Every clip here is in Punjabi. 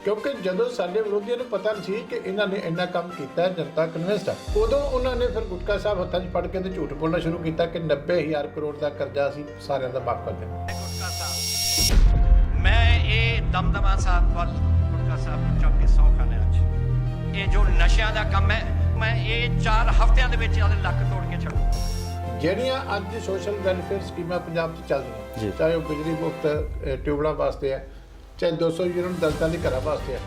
क्योंकि जदों साडे विरोधियों को पता सी कि इन्होंने इन्ना काम किया, जनता कन्विंस्ड है, उदों उन्होंने फिर गुटका साहब हत्थां 'च फड़ के ते झूठ बोलना शुरू किया कि 90,000 करोड़ का कर्जा असीं सारिਆਂ ਦਾ माफ कर देना। गुटका साहब मैं ये दमदमा साहब वाल गुटका साहब को चुक के सौ खाने आज ये जो नशिਆਂ ਦਾ ਕੰਮ है मैं ये 4 ਹਫ਼ਤਿਆਂ ਦੇ ਵਿੱਚ ਇਹਦੇ ਲੱਕ ਤੋੜ ਕੇ ਛੱਡੂ। ਜਿਹੜੀਆਂ ਅੱਜ ਸੋਸ਼ਲ ਵੈਲਫੇਅਰ ਸਕੀਮਾਂ ਪੰਜਾਬ 'ਚ ਚੱਲ ਰਹੀਆਂ, ਚਾਹੇ ਉਹ ਬਿਜਲੀ ਮੁਫਤ ਟਿਊਬਲਾਂ ਵਾਸਤੇ ਹੈ, ਚਾਹੇ 200 ਯੂਨਿਟ ਦਲਿਤਾਂ ਦੇ ਘਰਾਂ ਵਾਸਤੇ ਹੈ,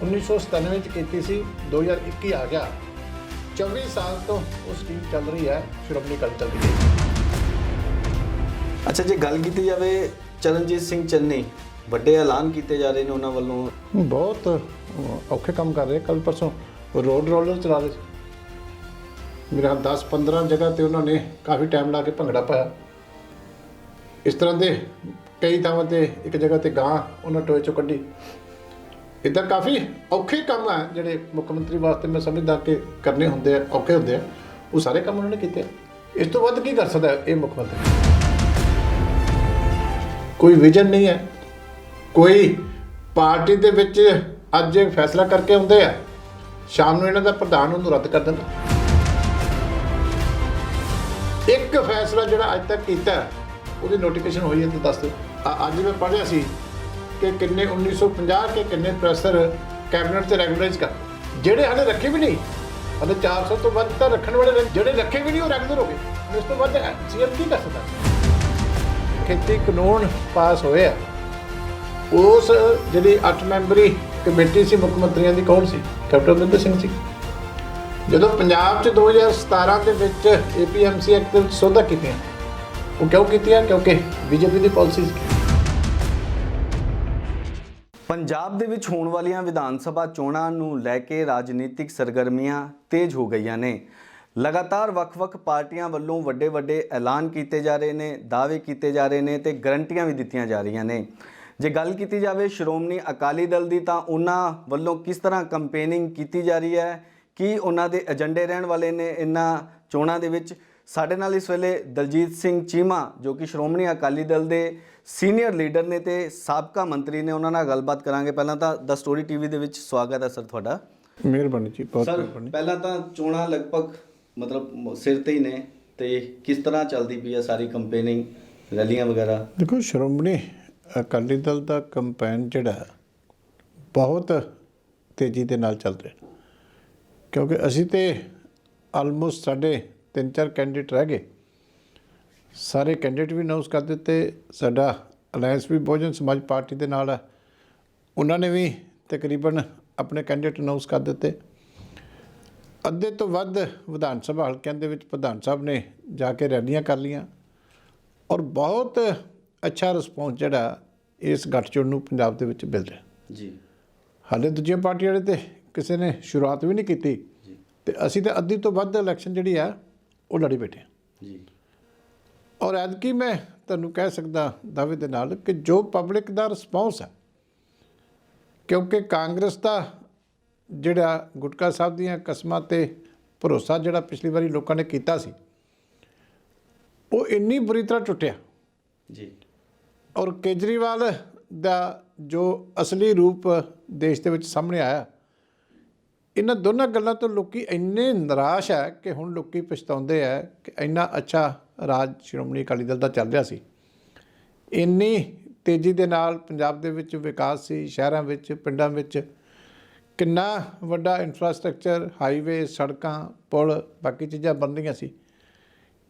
1997 'ਚ ਕੀਤੀ ਸੀ, 2021 ਆ ਗਿਆ, 24 ਸਾਲ ਤੋਂ ਉਹ ਸਕੀਮ ਚੱਲ ਰਹੀ ਹੈ, ਸ਼੍ਰੋਮਣੀ ਅਕਾਲੀ ਦਲ ਦੀ। ਅੱਛਾ, ਜੇ ਗੱਲ ਕੀਤੀ ਜਾਵੇ ਚਰਨਜੀਤ ਸਿੰਘ ਚੰਨੀ, ਵੱਡੇ ਐਲਾਨ ਕੀਤੇ ਜਾ ਰਹੇ ਨੇ ਉਹਨਾਂ ਵੱਲੋਂ, ਬਹੁਤ ਔਖੇ ਕੰਮ ਕਰ ਰਹੇ। ਕੱਲ ਪਰਸੋਂ ਰੋਡ ਰੋਲਰ ਚਲਾ ਰਹੇ ਸੀ, मेरा 10-15 जगह तो उन्होंने काफ़ी टाइम ला के भंगड़ा पाया। इस तरह के कई थावां ते एक जगह ते गां उन्होंने टोए चो कढ़ी। इदा काफ़ी औखे काम है जिहड़े मुख्यमंत्री वास्ते मैं समझदा कि करने होंदे औखे होंदे, वो सारे काम उन्होंने कीते। इस तो वध की कर सकदा ये मुख्यमंत्री? कोई विजन नहीं है, कोई पार्टी दे विच अज फैसला करके आउंदे आ, शाम नूं इन्हां दा प्रधान उहनूं रद्द कर दिंदा। एक फैसला जो अज तक किया वो नोटिफिकेशन हुई है तो दस दो। अज मैं पढ़िया सी कि किन्ने 1950 के किन्ने प्रोफैसर कैबिनेट से रैगूलराइज कर, जेडे हाले रखे भी नहीं, हाले 400 तो वध तो रखने वाले, जेडे रखे भी नहीं वो रैगूलर हो गए। इस तो वध सीएम की कर सकता? खेती कानून पास होए आ, उस जी 8 मैंबरी कमेटी सी मुख्यमंत्रियों की, कौन सी? कैप्टन अमरिंदर सिंह सी। ਜਦੋਂ ਪੰਜਾਬ 'ਚ 2017 ਦੇ ਵਿੱਚ APMC ਐਕਟ ਦੇ ਵਿੱਚ ਸੋਧਾਂ ਕੀਤੀਆਂ, ਉਹ ਕਿਉਂ ਕੀਤੀਆਂ? ਕਿਉਂਕਿ ਬੀਜੇਪੀ ਦੀ ਪਾਲਿਸੀ ਸੀ। ਪੰਜਾਬ ਦੇ ਵਿੱਚ ਹੋਣ ਵਾਲੀਆਂ ਵਿਧਾਨ ਸਭਾ ਚੋਣਾਂ ਨੂੰ ਲੈ ਕੇ ਰਾਜਨੀਤਿਕ ਸਰਗਰਮੀਆਂ ਤੇਜ਼ ਹੋ ਗਈਆਂ ਨੇ। ਲਗਾਤਾਰ ਵੱਖ-ਵੱਖ ਪਾਰਟੀਆਂ ਵੱਲੋਂ ਵੱਡੇ ਐਲਾਨ ਕੀਤੇ ਜਾ ਰਹੇ ਨੇ, ਦਾਅਵੇ ਕੀਤੇ ਜਾ ਰਹੇ ਨੇ ਤੇ ਗਰੰਟੀਆਂ ਵੀ ਦਿੱਤੀਆਂ ਜਾ ਰਹੀਆਂ ਨੇ। ਜੇ ਗੱਲ ਕੀਤੀ ਜਾਵੇ ਸ਼੍ਰੋਮਣੀ ਅਕਾਲੀ ਦਲ ਦੀ, ਤਾਂ ਉਹਨਾਂ ਵੱਲੋਂ ਕਿਸ ਤਰ੍ਹਾਂ ਕੰਪੇਨਿੰਗ ਕੀਤੀ ਜਾ ਰਹੀ ਹੈ, ਕੀ ਉਹਨਾਂ ਦੇ ਏਜੰਡੇ ਰਹਿਣ ਵਾਲੇ ਨੇ ਇਹਨਾਂ ਚੋਣਾਂ ਦੇ ਵਿੱਚ। ਸਾਡੇ ਨਾਲ ਇਸ ਵੇਲੇ ਦਲਜੀਤ ਸਿੰਘ ਚੀਮਾ, ਜੋ ਕਿ ਸ਼੍ਰੋਮਣੀ ਅਕਾਲੀ ਦਲ ਦੇ ਸੀਨੀਅਰ ਲੀਡਰ ਨੇ ਤੇ ਸਾਬਕਾ ਮੰਤਰੀ ਨੇ, ਉਹਨਾਂ ਨਾਲ ਗੱਲਬਾਤ ਕਰਾਂਗੇ। ਪਹਿਲਾਂ ਤਾਂ ਦ ਸਟੋਰੀ ਟੀਵੀ ਦੇ ਵਿੱਚ ਸਵਾਗਤ ਹੈ ਸਰ ਤੁਹਾਡਾ। ਮਿਹਰਬਾਨੀ ਜੀ, ਬਹੁਤ ਮਿਹਰਬਾਨੀ। ਪਹਿਲਾਂ ਤਾਂ ਚੋਣਾਂ ਲਗਭਗ ਮਤਲਬ ਸਿਰ ਤੇ ਹੀ ਨੇ, ਤੇ ਕਿਸ ਤਰ੍ਹਾਂ ਚੱਲਦੀ ਪਈ ਹੈ ਸਾਰੀ ਕੰਪੇਨਿੰਗ, ਰੈਲੀਆਂ ਵਗੈਰਾ? ਦੇਖੋ, ਸ਼੍ਰੋਮਣੀ ਅਕਾਲੀ ਦਲ ਦਾ ਕੰਪੇਨ ਜਿਹੜਾ ਬਹੁਤ ਤੇਜ਼ੀ ਦੇ ਨਾਲ ਚੱਲ ਰਿਹਾ, क्योंकि असी तो आलमोस्ट साढ़े 3-4 कैंडिडेट रह गए, सारे कैंडिडेट भी अनाउंस कर दिते। साडा अलायंस भी बहुजन समाज पार्टी के नाल है, उन्होंने भी तकरीबन अपने कैंडिडेट अनाउंस कर दिते। अद्धे तो वध विधान सभा हल्किਆਂ ਦੇ ਵਿੱਚ प्रधान साहब ने जाके रैलियां कर लियां, और बहुत अच्छा रिस्पॉन्स ਜਿਹੜਾ इस गठजोड़ ਨੂੰ ਪੰਜਾਬ ਦੇ ਵਿੱਚ मिल ਰਿਹਾ जी। हाले दूजियां पार्टियां वाले तो किसी ने शुरुआत भी नहीं की, तो असी तो अद्धी तो वध इलैक्शन जी है वो लड़ी बैठे जी। और ऐतकी मैं तुहानूं कह सकदा दावे दे नाल कि जो पब्लिक का रिस्पॉन्स है, क्योंकि कांग्रेस का जिहड़ा गुटका साहब दीयां कसमां ते भरोसा जिहड़ा पिछली बारी लोगों ने कीता सी, वो इन्नी बुरी तरह टुटिया जी। और केजरीवाल दा जो असली रूप देश दे विच सामने आया, इन्हां दोनों गल्लां तो लोग इन्ने निराश है कि हुण लोग पछताउंदे है कि इन्ना अच्छा राज श्रोमणी अकाली दल दा चल रहा सी, इन्नी तेज़ी दे नाल पंजाब दे विच विकास सी, शहरां विच पिंडां विच किन्ना वड्डा इंफ्रास्ट्रक्चर, हाईवे, सड़कां, पुल, बाकी चीज़ां बन रहीआं सी,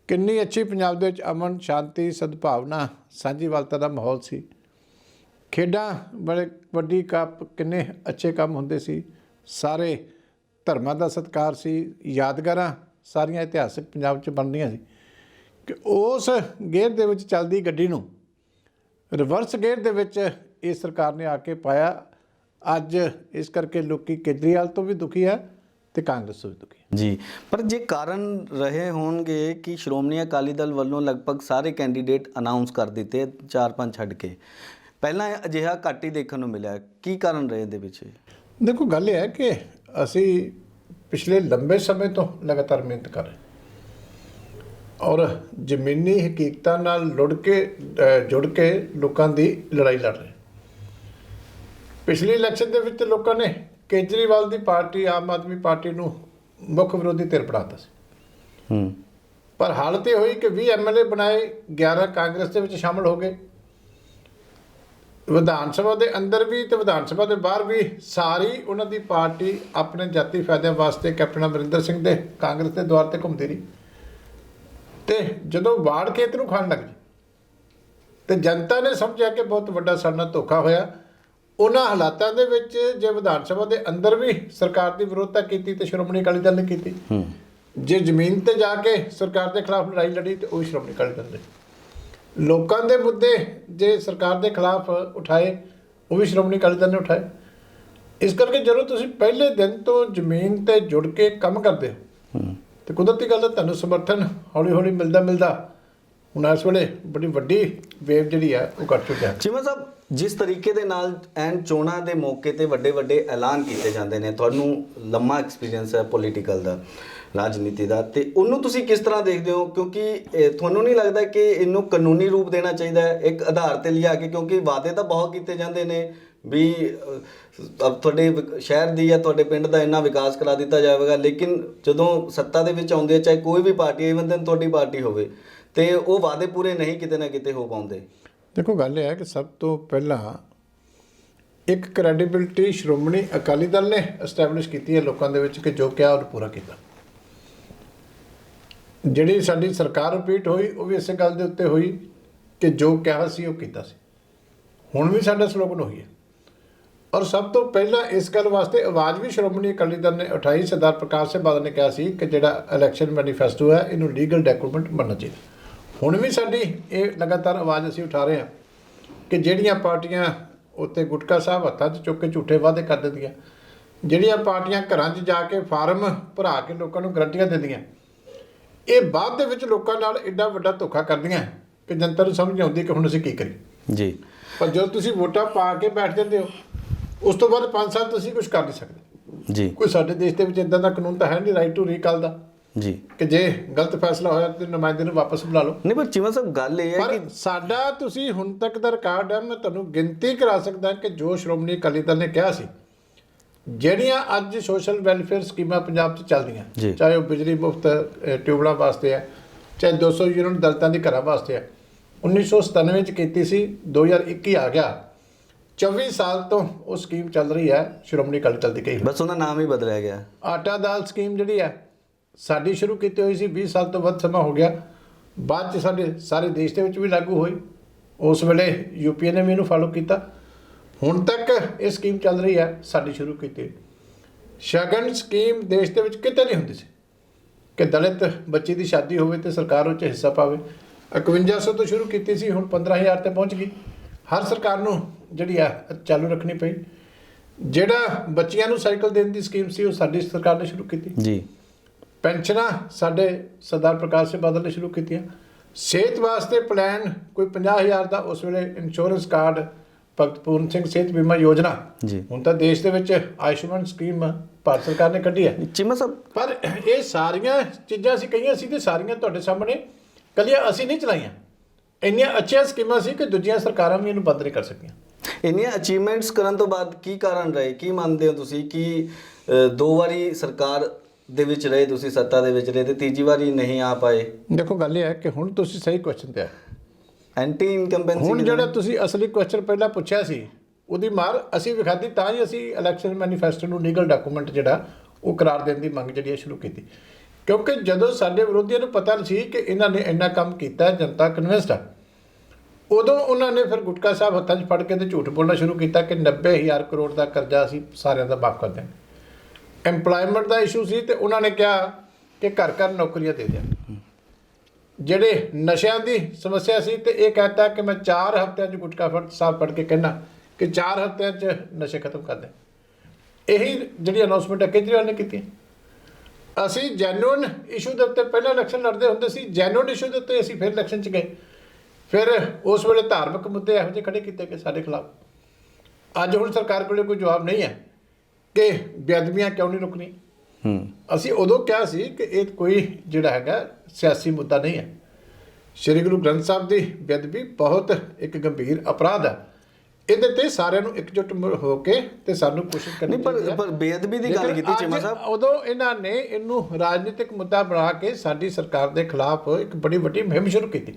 किन्नी अच्छी पंजाब दे विच अमन शांति सद्भावना सांझीवालता दा माहौल सी, खेडां बड़े वड्डी कप किन्ने अच्छे काम हुंदे सी, सारे धर्मां दा सत्कार सी, यादगारां सारियां इतिहासक पंजाब च बन रहीआं सी, कि उस गेयर दे विच चलदी गड्डी नूं रिवर्स गेयर दे विच इस सरकार ने आके पाया। अज इस करके लोग केजरीवाल तो भी दुखी है तो कांग्रेस तो भी दुखी जी। पर जे कारण रहे होणगे कि श्रोमणी अकाली दल वालों लगभग सारे कैंडीडेट अनाउंस कर दिते, 4-5 छड्ड के, पहला अजिहा घट ही देखने को मिला, की कारण रहे इहदे पिछे? देखो, गल यह है कि असी पिछले लंबे समय तो लगातार मेहनत कर रहे, और जमीनी हकीकतां नाल जुड़ के लोगों की लड़ाई लड़ रहे। ਪਿਛਲੀ ਇਲੈਕਸ਼ਨ ਦੇ ਵਿੱਚ ਲੋਕਾਂ ਨੇ ਕੇਜਰੀਵਾਲ ਦੀ ਪਾਰਟੀ ਆਮ ਆਦਮੀ ਪਾਰਟੀ ਨੂੰ ਮੁੱਖ ਵਿਰੋਧੀ ਧਿਰ ਬਣਾਤਾ ਸੀ। ਪਰ ਹਾਲਤ ਇਹ ਹੋਈ ਕਿ 20 ਐਮਐਲਏ ਬਣਾਏ, 11 ਕਾਂਗਰਸ ਦੇ ਵਿੱਚ ਸ਼ਾਮਲ ਹੋ ਗਏ। ਵਿਧਾਨ ਸਭਾ ਦੇ ਅੰਦਰ ਵੀ ਤੇ ਵਿਧਾਨ ਸਭਾ ਦੇ ਬਾਹਰ ਵੀ ਸਾਰੀ ਉਹਨਾਂ ਦੀ ਪਾਰਟੀ ਆਪਣੇ ਜਾਤੀ ਫਾਇਦਿਆਂ ਵਾਸਤੇ ਕੈਪਟਨ ਅਮਰਿੰਦਰ ਸਿੰਘ ਦੇ ਕਾਂਗਰਸ ਦੇ ਦੁਆਰ ਤੇ ਘੁੰਮਦੀ ਰਹੀ। ਤੇ ਜਦੋਂ ਵਾੜ ਖੇਤ ਨੂੰ ਖਾਣ ਲੱਗ ਗਈ ਤੇ ਜਨਤਾ ਨੇ ਸਮਝਿਆ ਕਿ ਬਹੁਤ ਵੱਡਾ ਸਾਡੇ ਨਾਲ ਧੋਖਾ ਹੋਇਆ। ਉਹਨਾਂ ਹਾਲਾਤਾਂ ਦੇ ਵਿੱਚ ਜੇ ਵਿਧਾਨ ਸਭਾ ਦੇ ਅੰਦਰ ਵੀ ਸਰਕਾਰ ਦੀ ਵਿਰੋਧਤਾ ਕੀਤੀ ਤੇ ਸ਼੍ਰੋਮਣੀ ਅਕਾਲੀ ਦਲ ਨੇ ਕੀਤੀ, ਜੇ ਜ਼ਮੀਨ ਤੇ ਜਾ ਕੇ ਸਰਕਾਰ ਦੇ ਖਿਲਾਫ ਲੜਾਈ ਲੜੀ ਤੇ ਉਹ ਵੀ ਸ਼੍ਰੋਮਣੀ ਅਕਾਲੀ ਦਲ ਨੇ, ਲੋਕਾਂ ਦੇ ਮੁੱਦੇ ਜੇ ਸਰਕਾਰ ਦੇ ਖਿਲਾਫ ਉਠਾਏ ਉਹ ਵੀ ਸ਼੍ਰੋਮਣੀ ਅਕਾਲੀ ਦਲ ਨੇ ਉਠਾਏ। ਇਸ ਕਰਕੇ ਜਦੋਂ ਤੁਸੀਂ ਪਹਿਲੇ ਦਿਨ ਤੋਂ ਜ਼ਮੀਨ ਤੇ ਜੁੜ ਕੇ ਕੰਮ ਕਰਦੇ ਹੋ ਤੇ ਕੁਦਰਤੀ ਗੱਲ ਹੈ ਤੁਹਾਨੂੰ ਸਮਰਥਨ ਹੌਲੀ ਹੌਲੀ ਮਿਲਦਾ ਹੁਣ ਇਸ ਵੇਲੇ ਬੜੀ ਵੱਡੀ ਵੇਵ ਜਿਹੜੀ ਹੈ ਉਹ ਕੱਟ ਚੁੱਕਿਆ। ਚੀਮਾ ਸਾਹਿਬ, ਜਿਸ ਤਰੀਕੇ ਦੇ ਨਾਲ ਐਨ ਚੋਣਾਂ ਦੇ ਮੌਕੇ ਤੇ ਵੱਡੇ ਐਲਾਨ ਕੀਤੇ ਜਾਂਦੇ ਨੇ, ਤੁਹਾਨੂੰ ਲੰਮਾ ਐਕਸਪੀਰੀਅੰਸ ਹੈ ਪੋਲੀਟੀਕਲ ਦਾ, ਰਾਜਨੀਤੀ ਦਾ, ਤੇ ਉਹਨੂੰ ਤੁਸੀਂ ਕਿਸ ਤਰ੍ਹਾਂ ਦੇਖਦੇ ਹੋ? ਕਿਉਂਕਿ ਤੁਹਾਨੂੰ ਨਹੀਂ ਲੱਗਦਾ ਕਿ ਇਹਨੂੰ ਕਾਨੂੰਨੀ ਰੂਪ ਦੇਣਾ ਚਾਹੀਦਾ ਹੈ ਇੱਕ ਆਧਾਰ ਤੇ ਲਿਆ ਕੇ? ਕਿਉਂਕਿ ਵਾਅਦੇ ਤਾਂ ਬਹੁਤ ਕੀਤੇ ਜਾਂਦੇ ਨੇ ਵੀ ਤੁਹਾਡੇ ਸ਼ਹਿਰ ਦੀ ਜਾਂ ਤੁਹਾਡੇ ਪਿੰਡ ਦਾ ਇੰਨਾ ਵਿਕਾਸ ਕਰਾ ਦਿੱਤਾ ਜਾਵੇਗਾ, ਲੇਕਿਨ ਜਦੋਂ ਸੱਤਾ ਦੇ ਵਿੱਚ ਆਉਂਦੇ, ਚਾਹੇ ਕੋਈ ਵੀ ਪਾਰਟੀ, ਇਵਨ ਦੈਨ ਤੁਹਾਡੀ ਪਾਰਟੀ ਹੋਵੇ, ਤੇ ਉਹ ਵਾਅਦੇ ਪੂਰੇ ਨਹੀਂ ਕਿਤੇ ਨਾ ਕਿਤੇ ਹੋ ਪਾਉਂਦੇ। ਦੇਖੋ ਗੱਲ ਇਹ ਹੈ ਕਿ ਸਭ ਤੋਂ ਪਹਿਲਾਂ ਇੱਕ ਕ੍ਰੈਡੀਬਿਲਿਟੀ ਸ਼੍ਰੋਮਣੀ ਅਕਾਲੀ ਦਲ ਨੇ ਐਸਟੈਬਲਿਸ਼ ਕੀਤੀ ਹੈ ਲੋਕਾਂ ਦੇ ਵਿੱਚ ਕਿ ਜੋ ਕਿਹਾ ਉਹ ਪੂਰਾ ਕੀਤਾ। ਜਿਹੜੀ ਸਾਡੀ ਸਰਕਾਰ ਰਿਪੀਟ ਹੋਈ ਉਹ ਵੀ ਇਸੇ ਗੱਲ ਦੇ ਉੱਤੇ ਹੋਈ ਕਿ ਜੋ ਕਿਹਾ ਸੀ ਉਹ ਕੀਤਾ ਸੀ। ਹੁਣ ਵੀ ਸਾਡਾ ਸਲੋਗਨ ਉਹੀ ਹੈ। ਔਰ ਸਭ ਤੋਂ ਪਹਿਲਾਂ ਇਸ ਗੱਲ ਵਾਸਤੇ ਆਵਾਜ਼ ਵੀ ਸ਼੍ਰੋਮਣੀ ਅਕਾਲੀ ਦਲ ਨੇ ਉਠਾਈ। ਸਰਦਾਰ ਪ੍ਰਕਾਸ਼ ਸਿੰਘ ਬਾਦਲ ਨੇ ਕਿਹਾ ਸੀ ਕਿ ਜਿਹੜਾ ਇਲੈਕਸ਼ਨ ਮੈਨੀਫੈਸਟੋ ਹੈ ਇਹਨੂੰ ਲੀਗਲ ਡਾਕੂਮੈਂਟ ਬਣਨਾ ਚਾਹੀਦਾ। ਹੁਣ ਵੀ ਸਾਡੀ ਇਹ ਲਗਾਤਾਰ ਆਵਾਜ਼ ਅਸੀਂ ਉਠਾ ਰਹੇ ਹਾਂ ਕਿ ਜਿਹੜੀਆਂ ਪਾਰਟੀਆਂ ਉੱਤੇ ਗੁਟਕਾ ਸਾਹਿਬ ਹੱਥਾਂ 'ਚ ਚੁੱਕ ਕੇ ਝੂਠੇ ਵਾਅਦੇ ਕਰ ਦਿੰਦੀਆਂ, ਜਿਹੜੀਆਂ ਪਾਰਟੀਆਂ ਘਰਾਂ 'ਚ ਜਾ ਕੇ ਫਾਰਮ ਭਰਾ ਕੇ ਲੋਕਾਂ ਨੂੰ ਗਰੰਟੀਆਂ ਦਿੰਦੀਆਂ, ਇਹ ਬਾਅਦ ਦੇ ਵਿੱਚ ਲੋਕਾਂ ਨਾਲ ਐਡਾ ਵੱਡਾ ਧੋਖਾ ਕਰਦੀਆਂ ਕਿ ਜਨਤਾ ਨੂੰ ਸਮਝ ਆਉਂਦੀ ਕਿ ਹੁਣ ਅਸੀਂ ਕੀ ਕਰੀਏ ਜੀ। ਪਰ ਜਦੋਂ ਤੁਸੀਂ ਵੋਟਾਂ ਪਾ ਕੇ ਬੈਠ ਜਾਂਦੇ ਹੋ ਉਸ ਤੋਂ ਬਾਅਦ 5 ਸਾਲ ਤੁਸੀਂ ਕੁਝ ਕਰ ਨਹੀਂ ਸਕਦੇ ਜੀ। ਕੋਈ ਸਾਡੇ ਦੇਸ਼ ਦੇ ਵਿੱਚ ਇੱਦਾਂ ਦਾ ਕਾਨੂੰਨ ਤਾਂ ਹੈ ਨਹੀਂ ਰਾਈਟ ਟੂ ਰੀਕਾਲ ਦਾ ਜੀ, ਕਿ ਜੇ ਗਲਤ ਫੈਸਲਾ ਹੋਇਆ ਤੇ ਨੁਮਾਇੰਦੇ ਨੂੰ ਵਾਪਸ ਬੁਲਾ ਲਓ। ਨਹੀਂ, ਪਰ ਚੀਮਾ ਸਾਹਿਬ ਗੱਲ ਇਹ ਹੈ ਕਿ ਸਾਡਾ ਤੁਸੀਂ ਹੁਣ ਤੱਕ ਦਾ ਰਿਕਾਰਡ ਹੈ, ਮੈਂ ਤੁਹਾਨੂੰ ਗਿਣਤੀ ਕਰਾ ਸਕਦਾ ਕਿ ਜੋ ਸ਼੍ਰੋਮਣੀ ਅਕਾਲੀ ਦਲ ਨੇ ਕਿਹਾ ਸੀ, ਜਿਹੜੀਆਂ ਅੱਜ ਸੋਸ਼ਲ ਵੈਲਫੇਅਰ ਸਕੀਮਾਂ ਪੰਜਾਬ 'ਚ ਚੱਲਦੀਆਂ, ਚਾਹੇ ਉਹ ਬਿਜਲੀ ਮੁਫਤ ਟਿਊਬਲਾਂ ਵਾਸਤੇ ਹੈ, ਚਾਹੇ 200 ਯੂਨਿਟ ਦਲਿਤਾਂ ਦੀ ਘਰਾਂ ਵਾਸਤੇ ਹੈ, 1997 'ਚ ਕੀਤੀ ਸੀ, 2021 ਆ ਗਿਆ, 24 ਸਾਲ ਤੋਂ ਉਹ ਸਕੀਮ ਚੱਲ ਰਹੀ ਹੈ ਸ਼੍ਰੋਮਣੀ ਅਕਾਲੀ ਦਲ ਦੀ ਕਹੀ, ਬਸ ਉਹਦਾ ਨਾਮ ਹੀ ਬਦਲਿਆ ਗਿਆ। ਆਟਾ ਦਾਲ ਸਕੀਮ ਜਿਹੜੀ ਹੈ ਸਾਡੀ ਸ਼ੁਰੂ ਕੀਤੀ ਹੋਈ ਸੀ, 20 ਸਾਲ ਤੋਂ ਵੱਧ ਸਮਾਂ ਹੋ ਗਿਆ, ਬਾਅਦ 'ਚ ਸਾਡੇ ਸਾਰੇ ਦੇਸ਼ ਦੇ ਵਿੱਚ ਵੀ ਲਾਗੂ ਹੋਈ। ਉਸ ਵੇਲੇ ਯੂਪੀਏ ਨੇ ਵੀ ਇਹਨੂੰ ਫਾਲੋ ਕੀਤਾ। ਹੁਣ ਤੱਕ ਇਹ ਸਕੀਮ ਚੱਲ ਰਹੀ ਹੈ ਸਾਡੀ ਸ਼ੁਰੂ ਕੀਤੀ। ਸ਼ਗਨ ਸਕੀਮ ਦੇਸ਼ ਦੇ ਵਿੱਚ ਕਿਤੇ ਨਹੀਂ ਹੁੰਦੀ ਸੀ ਕਿ ਦਲਿਤ ਬੱਚੀ ਦੀ ਸ਼ਾਦੀ ਹੋਵੇ ਤੇ ਸਰਕਾਰ ਉਹ 'ਚ ਹਿੱਸਾ ਪਾਵੇ। 5100 ਤੋਂ ਸ਼ੁਰੂ ਕੀਤੀ ਸੀ, ਹੁਣ 15000 ਤੇ ਪਹੁੰਚ ਗਈ। ਹਰ ਸਰਕਾਰ ਨੂੰ ਜਿਹੜੀ ਆ ਚਾਲੂ ਰੱਖਣੀ ਪਈ। ਜਿਹੜਾ ਬੱਚੀਆਂ ਨੂੰ ਸਾਈਕਲ ਦੇਣ ਦੀ ਸਕੀਮ ਸੀ ਉਹ ਸਾਡੀ ਸਰਕਾਰ ਨੇ ਸ਼ੁਰੂ ਕੀਤੀ ਜੀ। ਪੈਨਸ਼ਨਾਂ ਸਾਡੇ ਸਰਦਾਰ ਪ੍ਰਕਾਸ਼ ਸਿੰਘ ਬਾਦਲ ਨੇ ਸ਼ੁਰੂ ਕੀਤੀਆਂ। ਸਿਹਤ ਵਾਸਤੇ ਪਲਾਨ ਕੋਈ 50000 ਦਾ ਉਸ ਵੇਲੇ ਇੰਸ਼ੋਰੈਂਸ ਕਾਰਡ, ਭਗਤ ਪੂਰਨ ਸਿੰਘ ਸਿਹਤ ਬੀਮਾ ਯੋਜਨਾ, ਹੁਣ ਤਾਂ ਦੇਸ਼ ਦੇ ਵਿੱਚ ਆਯੁਸ਼ਮਾਨ ਸਕੀਮ ਭਾਰਤ ਸਰਕਾਰ ਨੇ ਕੱਢੀ ਹੈ। ਚੀਮਾ ਸਾਹਿਬ, ਪਰ ਇਹ ਸਾਰੀਆਂ ਚੀਜ਼ਾਂ ਅਸੀਂ ਕਹੀਆਂ ਸੀ ਤੇ ਸਾਰੀਆਂ ਤੁਹਾਡੇ ਸਾਹਮਣੇ ਕੱਲੀਆਂ ਅਸੀਂ ਨਹੀਂ ਚਲਾਈਆਂ। ਇੰਨੀਆਂ ਅੱਛੀਆਂ ਸਕੀਮਾਂ ਸੀ ਕਿ ਦੂਜੀਆਂ ਸਰਕਾਰਾਂ ਵੀ ਇਹਨੂੰ ਬੰਦ ਨਹੀਂ ਕਰ ਸਕੀਆਂ। ਇੰਨੀਆਂ ਅਚੀਵਮੈਂਟਸ ਕਰਨ ਤੋਂ ਬਾਅਦ ਕੀ ਕਾਰਨ ਰਹੇ? ਕੀ ਮੰਨਦੇ ਹੋ ਤੁਸੀਂ ਕਿ 2 ਵਾਰੀ ਸਰਕਾਰ ਦੇ ਵਿੱਚ ਰਹੇ, ਤੁਸੀਂ ਸੱਤਾ ਦੇ ਵਿੱਚ ਰਹੇ, ਤੇ ਤੀਜੀ ਵਾਰੀ ਨਹੀਂ ਆ ਪਾਏ? ਦੇਖੋ ਗੱਲ ਇਹ ਹੈ ਕਿ ਹੁਣ ਤੁਸੀਂ ਸਹੀ ਕੁਐਸਚਨ ਤੇ ਆ, ਐਂਟੀ ਇਨਕੰਬੈਂਸੀ। ਹੁਣ ਜਿਹੜਾ ਤੁਸੀਂ ਅਸਲੀ ਕੁਐਸਚਨ ਪਹਿਲਾਂ ਪੁੱਛਿਆ ਸੀ ਉਹਦੀ ਮਾਰ ਅਸੀਂ ਵਿਖਾਦੀ, ਤਾਂ ਹੀ ਅਸੀਂ ਇਲੈਕਸ਼ਨ ਮੈਨੀਫੈਸਟੋ ਨੂੰ ਲੀਗਲ ਡਾਕੂਮੈਂਟ ਜਿਹੜਾ ਉਹ ਕਰਾਰ ਦੇਣ ਦੀ ਮੰਗ ਜਿਹੜੀ ਸ਼ੁਰੂ ਕੀਤੀ। ਕਿਉਂਕਿ ਜਦੋਂ ਸਾਡੇ ਵਿਰੋਧੀਆਂ ਨੂੰ ਪਤਾ ਸੀ ਕਿ ਇਹਨਾਂ ਨੇ ਇੰਨਾ ਕੰਮ ਕੀਤਾ, ਜਨਤਾ ਕਨਵਿੰਸਡ ਆ, ਉਦੋਂ ਉਹਨਾਂ ਨੇ ਫਿਰ ਗੁਟਕਾ ਸਾਹਿਬ ਹੱਥਾਂ 'ਚ ਫੜ ਕੇ ਤੇ ਝੂਠ ਬੋਲਣਾ ਸ਼ੁਰੂ ਕੀਤਾ ਕਿ 90000 ਕਰੋੜ ਦਾ ਕਰਜ਼ਾ ਅਸੀਂ ਸਾਰਿਆਂ ਦਾ ਮਾਫ ਕਰ ਦਿਆਂਗੇ। ਐਮਪਲਾਇਮੈਂਟ ਦਾ ਇਸ਼ੂ ਸੀ ਤੇ ਉਹਨਾਂ ਨੇ ਕਿਹਾ ਕਿ ਘਰ ਘਰ ਨੌਕਰੀਆਂ ਦੇ ਦਿਆਂਗੇ। ਜਿਹੜੇ ਨਸ਼ਿਆਂ ਦੀ ਸਮੱਸਿਆ ਸੀ ਤੇ ਇਹ ਕਹਿਤਾ ਕਿ ਮੈਂ 4 ਹਫ਼ਤਿਆਂ 'ਚ ਗੁਟਕਾ ਸਾਹਿਬ ਫੜ ਕੇ ਕਹਿਣਾ ਕਿ 4 ਹਫ਼ਤਿਆਂ 'ਚ ਨਸ਼ੇ ਖਤਮ ਕਰ ਦੇ। ਇਹੀ ਜਿਹੜੀ ਅਨਾਉਂਸਮੈਂਟ ਹੈ ਕੇਜਰੀਵਾਲ ਨੇ ਕੀਤੀ। ਅਸੀਂ ਜੈਨੂਅਨ ਇਸ਼ੂ ਦੇ ਉੱਤੇ ਪਹਿਲਾਂ ਇਲੈਕਸ਼ਨ ਲੜਦੇ ਹੁੰਦੇ ਸੀ, ਜੈਨੂਅਨ ਇਸ਼ੂ ਦੇ ਉੱਤੇ ਅਸੀਂ ਫਿਰ ਇਲੈਕਸ਼ਨ 'ਚ ਗਏ। ਫਿਰ ਉਸ ਵੇਲੇ ਧਾਰਮਿਕ ਮੁੱਦੇ ਇਹੋ ਜਿਹੇ ਖੜੇ ਕੀਤੇ ਗਏ ਸਾਡੇ ਖਿਲਾਫ। ਅੱਜ ਹੁਣ ਸਰਕਾਰ ਕੋਲ ਕੋਈ ਜਵਾਬ ਨਹੀਂ ਹੈ ਕਿ ਬੇਅਦਬੀਆਂ ਕਿਉਂ ਨਹੀਂ ਰੁਕਣੀਆਂ। ਅਸੀਂ ਉਦੋਂ ਕਿਹਾ ਸੀ ਕਿ ਇਹ ਕੋਈ ਜਿਹੜਾ ਹੈਗਾ ਸਿਆਸੀ ਮੁੱਦਾ ਨਹੀਂ ਹੈ। ਸ਼੍ਰੀ ਗੁਰੂ ਗ੍ਰੰਥ ਸਾਹਿਬ ਦੀ ਬੇਅਦਬੀ ਬਹੁਤ ਇੱਕ ਗੰਭੀਰ ਅਪਰਾਧ ਹੈ। ਇਹਦੇ ਤੇ ਸਾਰਿਆਂ ਨੂੰ ਇਕਜੁੱਟ ਹੋ ਕੇ ਤੇ ਸਾਨੂੰ ਕੋਸ਼ਿਸ਼ ਕਰਨੀ ਨਹੀਂ ਚਾਹੀਦੀ ਹੈ। ਪਰ ਬੇਅਦਬੀ ਦੀ ਗੱਲ ਲੇਕਿਨ ਕੀਤੀ ਚੀਮਾ ਅੱਜ ਸਾਹਿਬ। ਉਦੋਂ ਇਹਨਾਂ ਨੇ ਇਹਨੂੰ ਰਾਜਨੀਤਿਕ ਮੁੱਦਾ ਬਣਾ ਕੇ ਸਾਡੀ ਸਰਕਾਰ ਦੇ ਖਿਲਾਫ ਇੱਕ ਬੜੀ ਵੱਡੀ ਮੁਹਿੰਮ ਸ਼ੁਰੂ ਕੀਤੀ।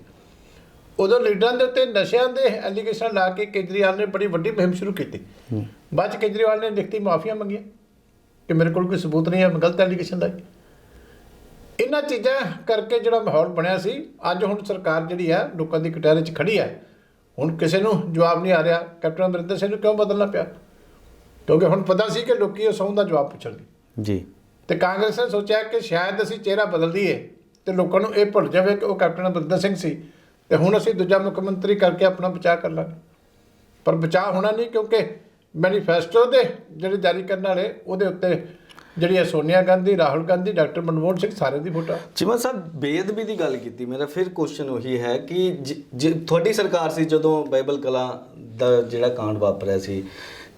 ਉਦੋਂ ਲੀਡਰਾਂ ਦੇ ਉੱਤੇ ਨਸ਼ਿਆਂ ਦੇ ਐਲੀਗੇਸ਼ਨ ਲਾ ਕੇ ਕੇਜਰੀਵਾਲ ਨੇ ਬੜੀ ਵੱਡੀ ਮੁਹਿੰਮ ਸ਼ੁਰੂ ਕੀਤੀ। ਬਾਅਦ 'ਚ ਕੇਜਰੀਵਾਲ ਨੇ ਲਿਖਤੀ ਮਾਫੀਆਂ ਮੰਗੀਆਂ ਕਿ ਮੇਰੇ ਕੋਲ ਕੋਈ ਸਬੂਤ ਨਹੀਂ ਹੈ, ਮੈਂ ਗਲਤ ਐਲੀਗੇਸ਼ਨ ਲਾਈ। ਇਹਨਾਂ ਚੀਜ਼ਾਂ ਕਰਕੇ ਜਿਹੜਾ ਮਾਹੌਲ ਬਣਿਆ ਸੀ, ਅੱਜ ਹੁਣ ਸਰਕਾਰ ਜਿਹੜੀ ਆ ਲੋਕਾਂ ਦੀ ਕਟਾਰੇ 'ਚ ਖੜੀ ਹੈ। ਹੁਣ ਕਿਸੇ ਨੂੰ ਜਵਾਬ ਨਹੀਂ ਆ ਰਿਹਾ। ਕੈਪਟਨ ਅਮਰਿੰਦਰ ਸਿੰਘ ਨੂੰ ਕਿਉਂ ਬਦਲਣਾ ਪਿਆ? ਕਿਉਂਕਿ ਹੁਣ ਪਤਾ ਸੀ ਕਿ ਲੋਕੀ ਉਹ ਸਹੁੰ ਦਾ ਜਵਾਬ ਪੁੱਛਣਗੇ ਜੀ। ਤੇ ਕਾਂਗਰਸ ਨੇ ਸੋਚਿਆ ਕਿ ਸ਼ਾਇਦ ਅਸੀਂ ਚਿਹਰਾ ਬਦਲ ਦਈਏ ਤੇ ਲੋਕਾਂ ਨੂੰ ਇਹ ਭੁੱਲ ਜਾਵੇ ਕਿ ਉਹ ਕੈਪਟਨ ਅਮਰਿੰਦਰ ਸਿੰਘ ਸੀ ਤੇ ਹੁਣ ਅਸੀਂ ਦੂਜਾ ਮੁੱਖ ਮੰਤਰੀ ਕਰਕੇ ਆਪਣਾ ਬਚਾਅ ਕਰ ਲਾਂਗੇ। ਪਰ ਬਚਾਅ ਹੋਣਾ ਨਹੀਂ, ਕਿਉਂਕਿ ਮੈਨੀਫੈਸਟੋ ਦੇ ਜਿਹੜੇ ਜਾਰੀ ਕਰਨ ਵਾਲੇ ਉਹਦੇ ਉੱਤੇ ਜਿਹੜੀ ਹੈ ਸੋਨੀਆ ਗਾਂਧੀ, ਰਾਹੁਲ ਗਾਂਧੀ, ਡਾਕਟਰ ਮਨਮੋਹਨ ਸਿੰਘ ਸਾਰੇ ਦੀ ਫੋਟੋ। ਚੀਮਾ ਸਾਹਿਬ ਬੇਅਦਬੀ ਦੀ ਗੱਲ ਕੀਤੀ, ਮੇਰਾ ਫਿਰ ਕੁਐਸਚਨ ਉਹੀ ਹੈ ਕਿ ਤੁਹਾਡੀ ਸਰਕਾਰ ਸੀ ਜਦੋਂ ਬਾਈਬਲ ਕਲਾਂ ਦਾ ਜਿਹੜਾ ਕਾਂਡ ਵਾਪਰਿਆ ਸੀ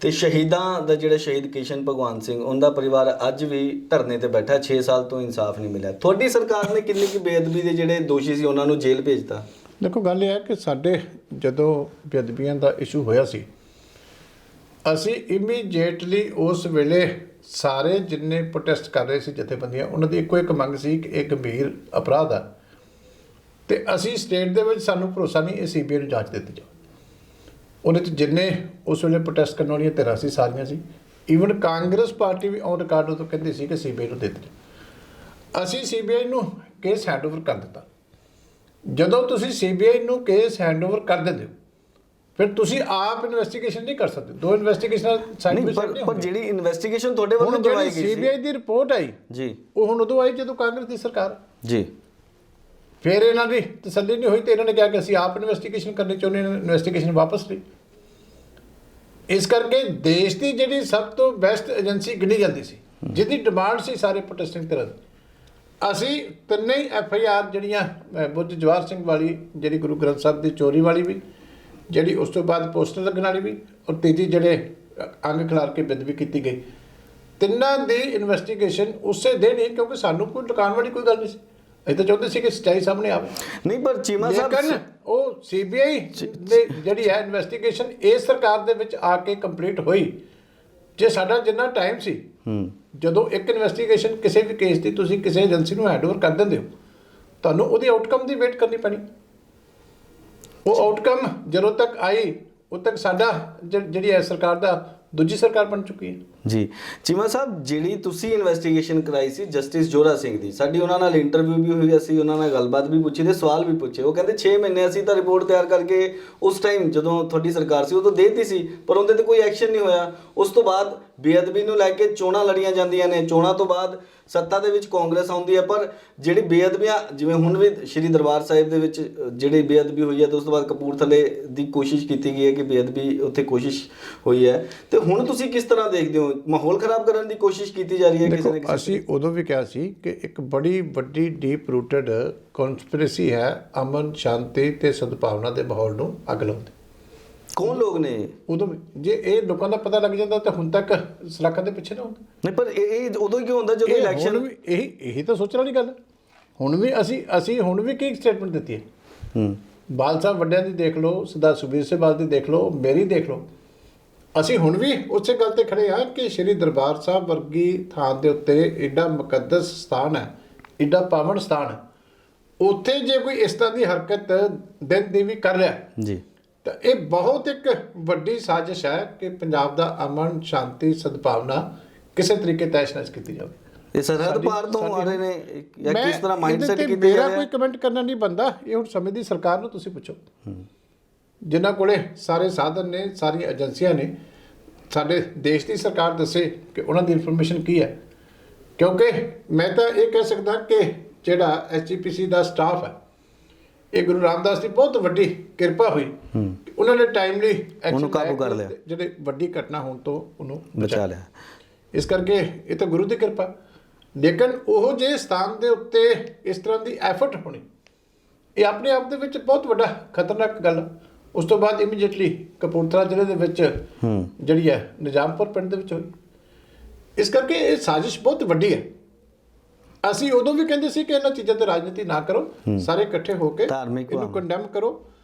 ਤੇ ਸ਼ਹੀਦਾਂ ਦਾ ਜਿਹੜਾ ਸ਼ਹੀਦ ਕਿਸ਼ਨ ਭਗਵਾਨ ਸਿੰਘ ਉਹਦਾ ਪਰਿਵਾਰ ਅੱਜ ਵੀ ਧਰਨੇ ਤੇ ਬੈਠਾ, 6 ਸਾਲ ਤੋਂ ਇਨਸਾਫ ਨਹੀਂ ਮਿਲਿਆ। ਤੁਹਾਡੀ ਸਰਕਾਰ ਨੇ ਕਿੰਨੀ ਕੁ ਬੇਅਦਬੀ ਦੇ ਜਿਹੜੇ ਦੋਸ਼ੀ ਸੀ ਉਹਨਾਂ ਨੂੰ ਜੇਲ੍ਹ ਭੇਜਤਾ? ਦੇਖੋ ਗੱਲ ਇਹ ਹੈ ਕਿ ਸਾਡੇ ਜਦੋਂ ਬੇਅਦਬੀਆਂ ਦਾ ਇਸ਼ੂ ਹੋਇਆ ਸੀ, ਅਸੀਂ ਇਮੀਡੀਏਟਲੀ ਉਸ ਵੇਲੇ ਸਾਰੇ ਜਿੰਨੇ ਪ੍ਰੋਟੈਸਟ ਕਰ ਰਹੇ ਸੀ ਜਥੇਬੰਦੀਆਂ, ਉਹਨਾਂ ਦੀ ਇੱਕੋ ਇੱਕ ਮੰਗ ਸੀ ਕਿ ਇਹ ਗੰਭੀਰ ਅਪਰਾਧ ਆ ਤੇ ਅਸੀਂ ਸਟੇਟ ਦੇ ਵਿੱਚ ਸਾਨੂੰ ਭਰੋਸਾ ਨਹੀਂ, ਇਹ ਸੀਬੀਆਈ ਨੂੰ ਜਾਂਚ ਦਿੱਤੀ ਜਾਵੇ। ਉਹਦੇ 'ਚ ਜਿੰਨੇ ਉਸ ਵੇਲੇ ਪ੍ਰੋਟੈਸਟ ਕਰਨ ਵਾਲੀਆਂ ਧਿਰਾਂ ਸੀ ਸਾਰੀਆਂ ਸੀ। ਈਵਨ ਕਾਂਗਰਸ ਪਾਰਟੀ ਵੀ ਔਨ ਰਿਕਾਰਡ ਉਦੋਂ ਕਹਿੰਦੀ ਸੀ ਕਿ ਸੀਬੀਆਈ ਨੂੰ ਦੇ ਦਿੱਤੀ। ਅਸੀਂ ਸੀਬੀਆਈ ਨੂੰ ਕੇਸ ਹੈਂਡਓਵਰ ਕਰ ਦਿੱਤਾ। ਜਦੋਂ ਤੁਸੀਂ ਸੀਬੀਆਈ ਨੂੰ ਕੇਸ ਹੈਂਡਓਵਰ ਕਰ ਦਿੰਦੇ ਹੋ, ਫਿਰ ਤੁਸੀਂ ਆਪ ਇਨਵੈਸਟੀਗੇਸ਼ਨ ਨਹੀਂ ਕਰ ਸਕਦੇ। ਦੋ ਇਨਵੈਸਟੀਗੇਸ਼ਨ ਸਾਈਡ ਬਾਈ ਸਾਈਡ ਨਹੀਂ ਪਰ ਜਿਹੜੀ ਇਨਵੈਸਟੀਗੇਸ਼ਨ ਤੁਹਾਡੇ ਵੱਲੋਂ ਕਰਵਾਈ ਗਈ ਸੀ, ਸੀਬੀਆਈ ਦੀ ਰਿਪੋਰਟ ਆਈ ਜੀ, ਉਹ ਹੁਣ ਉਦੋਂ ਆਈ ਜਦੋਂ ਕਾਂਗਰਸ ਦੀ ਸਰਕਾਰ। ਜੀ। ਫਿਰ ਇਹਨਾਂ ਦੀ ਤਸੱਲੀ ਨਹੀਂ ਹੋਈ ਤੇ ਇਹਨਾਂ ਨੇ ਕਿਹਾ ਕਿ ਅਸੀਂ ਆਪ ਇਨਵੈਸਟੀਗੇਸ਼ਨ ਕਰਨੀ ਚਾਹੁੰਦੇ ਹਾਂ, ਇਨਵੈਸਟੀਗੇਸ਼ਨ ਵਾਪਸ ਲਈ। ਇਸ ਕਰਕੇ ਦੇਸ਼ ਦੀ ਜਿਹੜੀ ਸਭ ਤੋਂ ਬੈਸਟ ਏਜੰਸੀ ਗਿਣੀ ਜਾਂਦੀ ਸੀ, ਜਿਹਦੀ ਡਿਮਾਂਡ ਸੀ ਸਾਰੇ ਪ੍ਰੋਟੈਸਟਿੰਗ ਧਿਰਾਂ ਦੀ, ਅਸੀਂ ਤਿੰਨੇ ਹੀ FIR ਜਿਹੜੀਆਂ ਬੁੱਧ ਜਵਾਹਰ ਸਿੰਘ ਵਾਲੀ, ਜਿਹੜੀ ਗੁਰੂ ਗ੍ਰੰਥ ਸਾਹਿਬ ਦੀ ਚੋਰੀ ਵਾਲੀ ਵੀ, ਜਿਹੜੀ ਉਸ ਤੋਂ ਬਾਅਦ ਪੋਸਟਰ ਲੱਗਣ ਵਾਲੀ ਵੀ, ਔਰ ਤੀਜੀ ਜਿਹੜੇ ਅੰਗ ਖਿਲਾਰ ਕੇ ਬੇਅਦਬੀ ਕੀਤੀ ਗਈ, ਤਿੰਨਾਂ ਦੀ ਇਨਵੈਸਟੀਗੇਸ਼ਨ ਉਸੇ ਦਿਨ ਹੀ, ਕਿਉਂਕਿ ਸਾਨੂੰ ਕੋਈ ਲੁਕਾਉਣ ਵਾਲੀ ਕੋਈ ਗੱਲ ਨਹੀਂ ਸੀ। ਅਸੀਂ ਤਾਂ ਚਾਹੁੰਦੇ ਸੀ ਕਿ ਸੱਚਾਈ ਸਾਹਮਣੇ ਆਵੇ। ਨਹੀਂ ਪਰ ਚੀਮਾ ਸਾਹਿਬ ਲੇਕਿਨ ਉਹ ਸੀਬੀਆਈ ਦੀ ਜਿਹੜੀ ਹੈ ਇਨਵੈਸਟੀਗੇਸ਼ਨ ਇਸ ਸਰਕਾਰ ਦੇ ਵਿੱਚ ਆ ਕੇ ਕੰਪਲੀਟ ਹੋਈ। ਜੇ ਸਾਡਾ ਜਿੰਨਾ ਟਾਈਮ ਸੀ, ਜਦੋਂ ਇੱਕ ਇਨਵੈਸਟੀਗੇਸ਼ਨ ਕਿਸੇ ਵੀ ਕੇਸ ਦੀ ਤੁਸੀਂ ਕਿਸੇ ਏਜੰਸੀ ਨੂੰ ਹੈਂਡਓਵਰ ਕਰ ਦਿੰਦੇ ਹੋ, ਤੁਹਾਨੂੰ ਉਹਦੀ ਆਊਟਕਮ ਦੀ ਵੇਟ ਕਰਨੀ ਪੈਣੀ। ਉਹ ਆਊਟਕਮ ਜਦੋਂ ਤੱਕ ਆਈ ਉਦੋਂ ਤੱਕ ਸਾਡਾ ਜਿਹੜੀ ਹੈ ਸਰਕਾਰ ਦਾ ਦੂਜੀ ਸਰਕਾਰ ਬਣ ਚੁੱਕੀ ਹੈ। ਜੀ। ਚੀਮਾ ਸਾਹਿਬ ਜਿਹੜੀ ਤੁਸੀਂ ਇਨਵੈਸਟੀਗੇਸ਼ਨ ਕਰਾਈ ਸੀ ਜਸਟਿਸ ਜੋਰਾ ਸਿੰਘ ਦੀ, ਸਾਡੀ ਉਹਨਾਂ ਨਾਲ ਇੰਟਰਵਿਊ ਵੀ ਹੋਈ, ਅਸੀਂ ਉਹਨਾਂ ਨਾਲ ਗੱਲਬਾਤ ਵੀ ਪੁੱਛੀ ਤੇ ਸਵਾਲ ਵੀ ਪੁੱਛੇ। ਉਹ ਕਹਿੰਦੇ 6 ਮਹੀਨੇ ਅਸੀਂ ਤਾਂ ਰਿਪੋਰਟ ਤਿਆਰ ਕਰਕੇ ਉਸ ਟਾਈਮ ਜਦੋਂ ਤੁਹਾਡੀ ਸਰਕਾਰ ਸੀ ਉਦੋਂ ਦੇ ਦਿੱਤੀ ਸੀ, ਪਰ ਉਹਦੇ ਤੇ ਕੋਈ ਐਕਸ਼ਨ ਨਹੀਂ ਹੋਇਆ। ਉਸ ਤੋਂ ਬਾਅਦ ਬੇਅਦਬੀ ਨੂੰ ਲੈ ਕੇ ਚੋਣਾਂ ਲੜੀਆਂ ਜਾਂਦੀਆਂ ਨੇ, ਚੋਣਾਂ ਤੋਂ ਬਾਅਦ ਸੱਤਾ ਦੇ ਵਿੱਚ ਕਾਂਗਰਸ ਆਉਂਦੀ ਹੈ, ਪਰ ਜਿਹੜੀ ਬੇਅਦਬੀਆਂ ਜਿਵੇਂ ਹੁਣ ਵੀ ਸ਼੍ਰੀ ਦਰਬਾਰ ਸਾਹਿਬ ਦੇ ਵਿੱਚ ਜਿਹੜੀ ਬੇਅਦਬੀ ਹੋਈ ਹੈ ਤੇ ਉਸ ਤੋਂ ਬਾਅਦ ਕਪੂਰਥਲੇ ਦੀ ਕੋਸ਼ਿਸ਼ ਕੀਤੀ ਗਈ ਹੈ ਕਿ ਬੇਅਦਬੀ ਉੱਥੇ ਕੋਸ਼ਿਸ਼ ਹੋਈ ਹੈ, ਤੇ ਹੁਣ ਤੁਸੀਂ ਕਿਸ ਤਰ੍ਹਾਂ ਦੇਖਦੇ ਹੋ? ਮਾਹੌਲ ਖਰਾਬ ਕਰਨ ਦੀ ਕੋਸ਼ਿਸ਼ ਕੀਤੀ ਜਾ ਰਹੀ ਹੈ ਕਿਸੇ ਨੇ? ਅਸੀਂ ਉਦੋਂ ਵੀ ਕਿਹਾ ਸੀ ਕਿ ਇੱਕ ਬੜੀ ਵੱਡੀ ਡੀਪ ਰੂਟਡ ਕਨਸਪੀਰੇਸੀ ਹੈ ਅਮਨ, ਸ਼ਾਂਤੀ ਤੇ ਸਦਭਾਵਨਾ ਦੇ ਮਾਹੌਲ ਨੂੰ ਅੱਗ ਲਾਉਣ ਦੀ। ਕੌਣ ਲੋਕ ਨੇ? ਉਦੋਂ ਜੇ ਇਹ ਲੋਕਾਂ ਦਾ ਪਤਾ ਲੱਗ ਜਾਂਦਾ ਤਾਂ ਹੁਣ ਤੱਕ ਸਲਾਖਾਂ ਦੇ ਪਿੱਛੇ ਨਾ ਹੁੰਦੇ। ਨਹੀਂ ਪਰ ਇਹ ਉਦੋਂ ਕਿਉਂ ਹੁੰਦਾ ਜਦੋਂ ਇਲੈਕਸ਼ਨ? ਇਹੀ ਤਾਂ ਸੋਚਣ ਵਾਲੀ ਗੱਲ। ਹੁਣ ਵੀ ਅਸੀਂ ਹੁਣ ਵੀ ਕੀ ਸਟੇਟਮੈਂਟ ਦਿੱਤੀ ਹੈ। ਬਾਲ ਸਾਹਿਬ ਵੱਡਿਆਂ ਦੀ ਦੇਖ ਲਓ, ਸਰਦਾਰ ਸੁਖਬੀਰ ਸਿੰਘ ਬਾਦਲ ਦੀ ਦੇਖ ਲਓ, ਮੇਰੀ ਦੇਖ ਲਓ। ਅਸੀਂ ਹੁਣ ਵੀ ਉਸੇ ਗੱਲ ਤੇ ਖੜੇ ਹਾਂ ਕਿ ਸ਼੍ਰੀ ਦਰਬਾਰ ਸਾਹਿਬ ਵਰਗੀ ਥਾਂ ਦੇ ਉੱਤੇ ਏਡਾ ਮੁਕੱਦਸ ਸਥਾਨ ਹੈ, ਏਡਾ ਪਾਵਨ ਸਥਾਨ ਹੈ, ਉੱਥੇ ਜੇ ਕੋਈ ਇਸ ਤਰ੍ਹਾਂ ਦੀ ਹਰਕਤ ਦਿਨ ਦੀ ਵੀ ਕਰ ਰਿਹਾ ਜੀ, ਤਾਂ ਇਹ ਬਹੁਤ ਇੱਕ ਵੱਡੀ ਸਾਜ਼ਿਸ਼ ਹੈ ਕਿ ਪੰਜਾਬ ਦਾ ਅਮਨ, ਸ਼ਾਂਤੀ, ਸਦਭਾਵਨਾ ਕਿਸੇ ਤਰੀਕੇ ਤੈਸ਼-ਨੈਸ਼ ਕੀਤੀ ਜਾਵੇ। ਇਹ ਸਰਹੱਦ ਪਾਰ ਤੋਂ ਆ ਰਹੇ ਨੇ ਜਾਂ ਕਿਸ ਤਰ੍ਹਾਂ ਮਾਈਂਡਸੈਟ ਕੀਤੀ ਜਾ ਮੇਰਾ ਕੋਈ ਕਮੈਂਟ ਕਰਨਾ ਨਹੀਂ ਬੰਦਾ। ਇਹ ਹੁਣ ਸਮੇਂ ਦੀ ਸਰਕਾਰ ਨੂੰ ਤੁਸੀਂ ਪੁੱਛੋ, ਜਿਨ੍ਹਾਂ ਕੋਲੇ ਸਾਰੇ ਸਾਧਨ ਨੇ, ਸਾਰੀਆਂ ਏਜੰਸੀਆਂ ਨੇ। ਸਾਡੇ ਦੇਸ਼ ਦੀ ਸਰਕਾਰ ਦੱਸੇ ਕਿ ਉਹਨਾਂ ਦੀ ਇਨਫੋਰਮੇਸ਼ਨ ਕੀ ਹੈ। ਕਿਉਂਕਿ ਮੈਂ ਤਾਂ ਇਹ ਕਹਿ ਸਕਦਾ ਕਿ ਜਿਹੜਾ SGPC ਦਾ ਸਟਾਫ ਹੈ, ਇਹ ਗੁਰੂ ਰਾਮਦਾਸ ਦੀ ਬਹੁਤ ਵੱਡੀ ਕਿਰਪਾ ਹੋਈ, ਉਹਨਾਂ ਨੇ ਟਾਈਮਲੀ ਐਕਸ਼ਨ ਕਾਬੂ ਕਰ ਲਿਆ, ਜਿਹੜੇ ਵੱਡੀ ਘਟਨਾ ਹੋਣ ਤੋਂ ਉਹਨੂੰ ਬਚਾ ਲਿਆ। ਇਸ ਕਰਕੇ ਇਹ ਤਾਂ ਗੁਰੂ ਦੀ ਕਿਰਪਾ। ਲੇਕਿਨ ਉਹ ਜੇ ਸਥਾਨ ਦੇ ਉੱਤੇ ਇਸ ਤਰ੍ਹਾਂ ਦੀ ਐਫਰਟ ਹੋਣੀ, ਇਹ ਆਪਣੇ ਆਪ ਦੇ ਵਿੱਚ ਬਹੁਤ ਵੱਡਾ ਖਤਰਨਾਕ ਗੱਲ। ਉਸ ਤੋਂ ਬਾਅਦ ਇਮੀਡੀਏਟਲੀ ਕਪੂਰਥਲਾ ਜ਼ਿਲ੍ਹੇ ਦੇ ਵਿੱਚ ਜਿਹੜੀ ਹੈ ਨਿਜ਼ਾਮਪੁਰ ਪਿੰਡ ਦੇ ਵਿੱਚ ਹੋਈ। ਇਸ ਕਰਕੇ ਇਹ ਸਾਜ਼ਿਸ਼ ਬਹੁਤ ਵੱਡੀ ਹੈ। ਅਸੀਂ ਉਦੋਂ ਵੀ ਕਹਿੰਦੇ ਸੀ ਕਿ ਇਹਨਾਂ ਚੀਜ਼ਾਂ ਤੇ ਰਾਜਨੀਤੀ ਨਾ ਕਰੋ, ਸਾਰੇ ਇਕੱਠੇ ਹੋ ਕੇ ਇਹਨੂੰ ਕੰਡੈਮ ਕਰੋ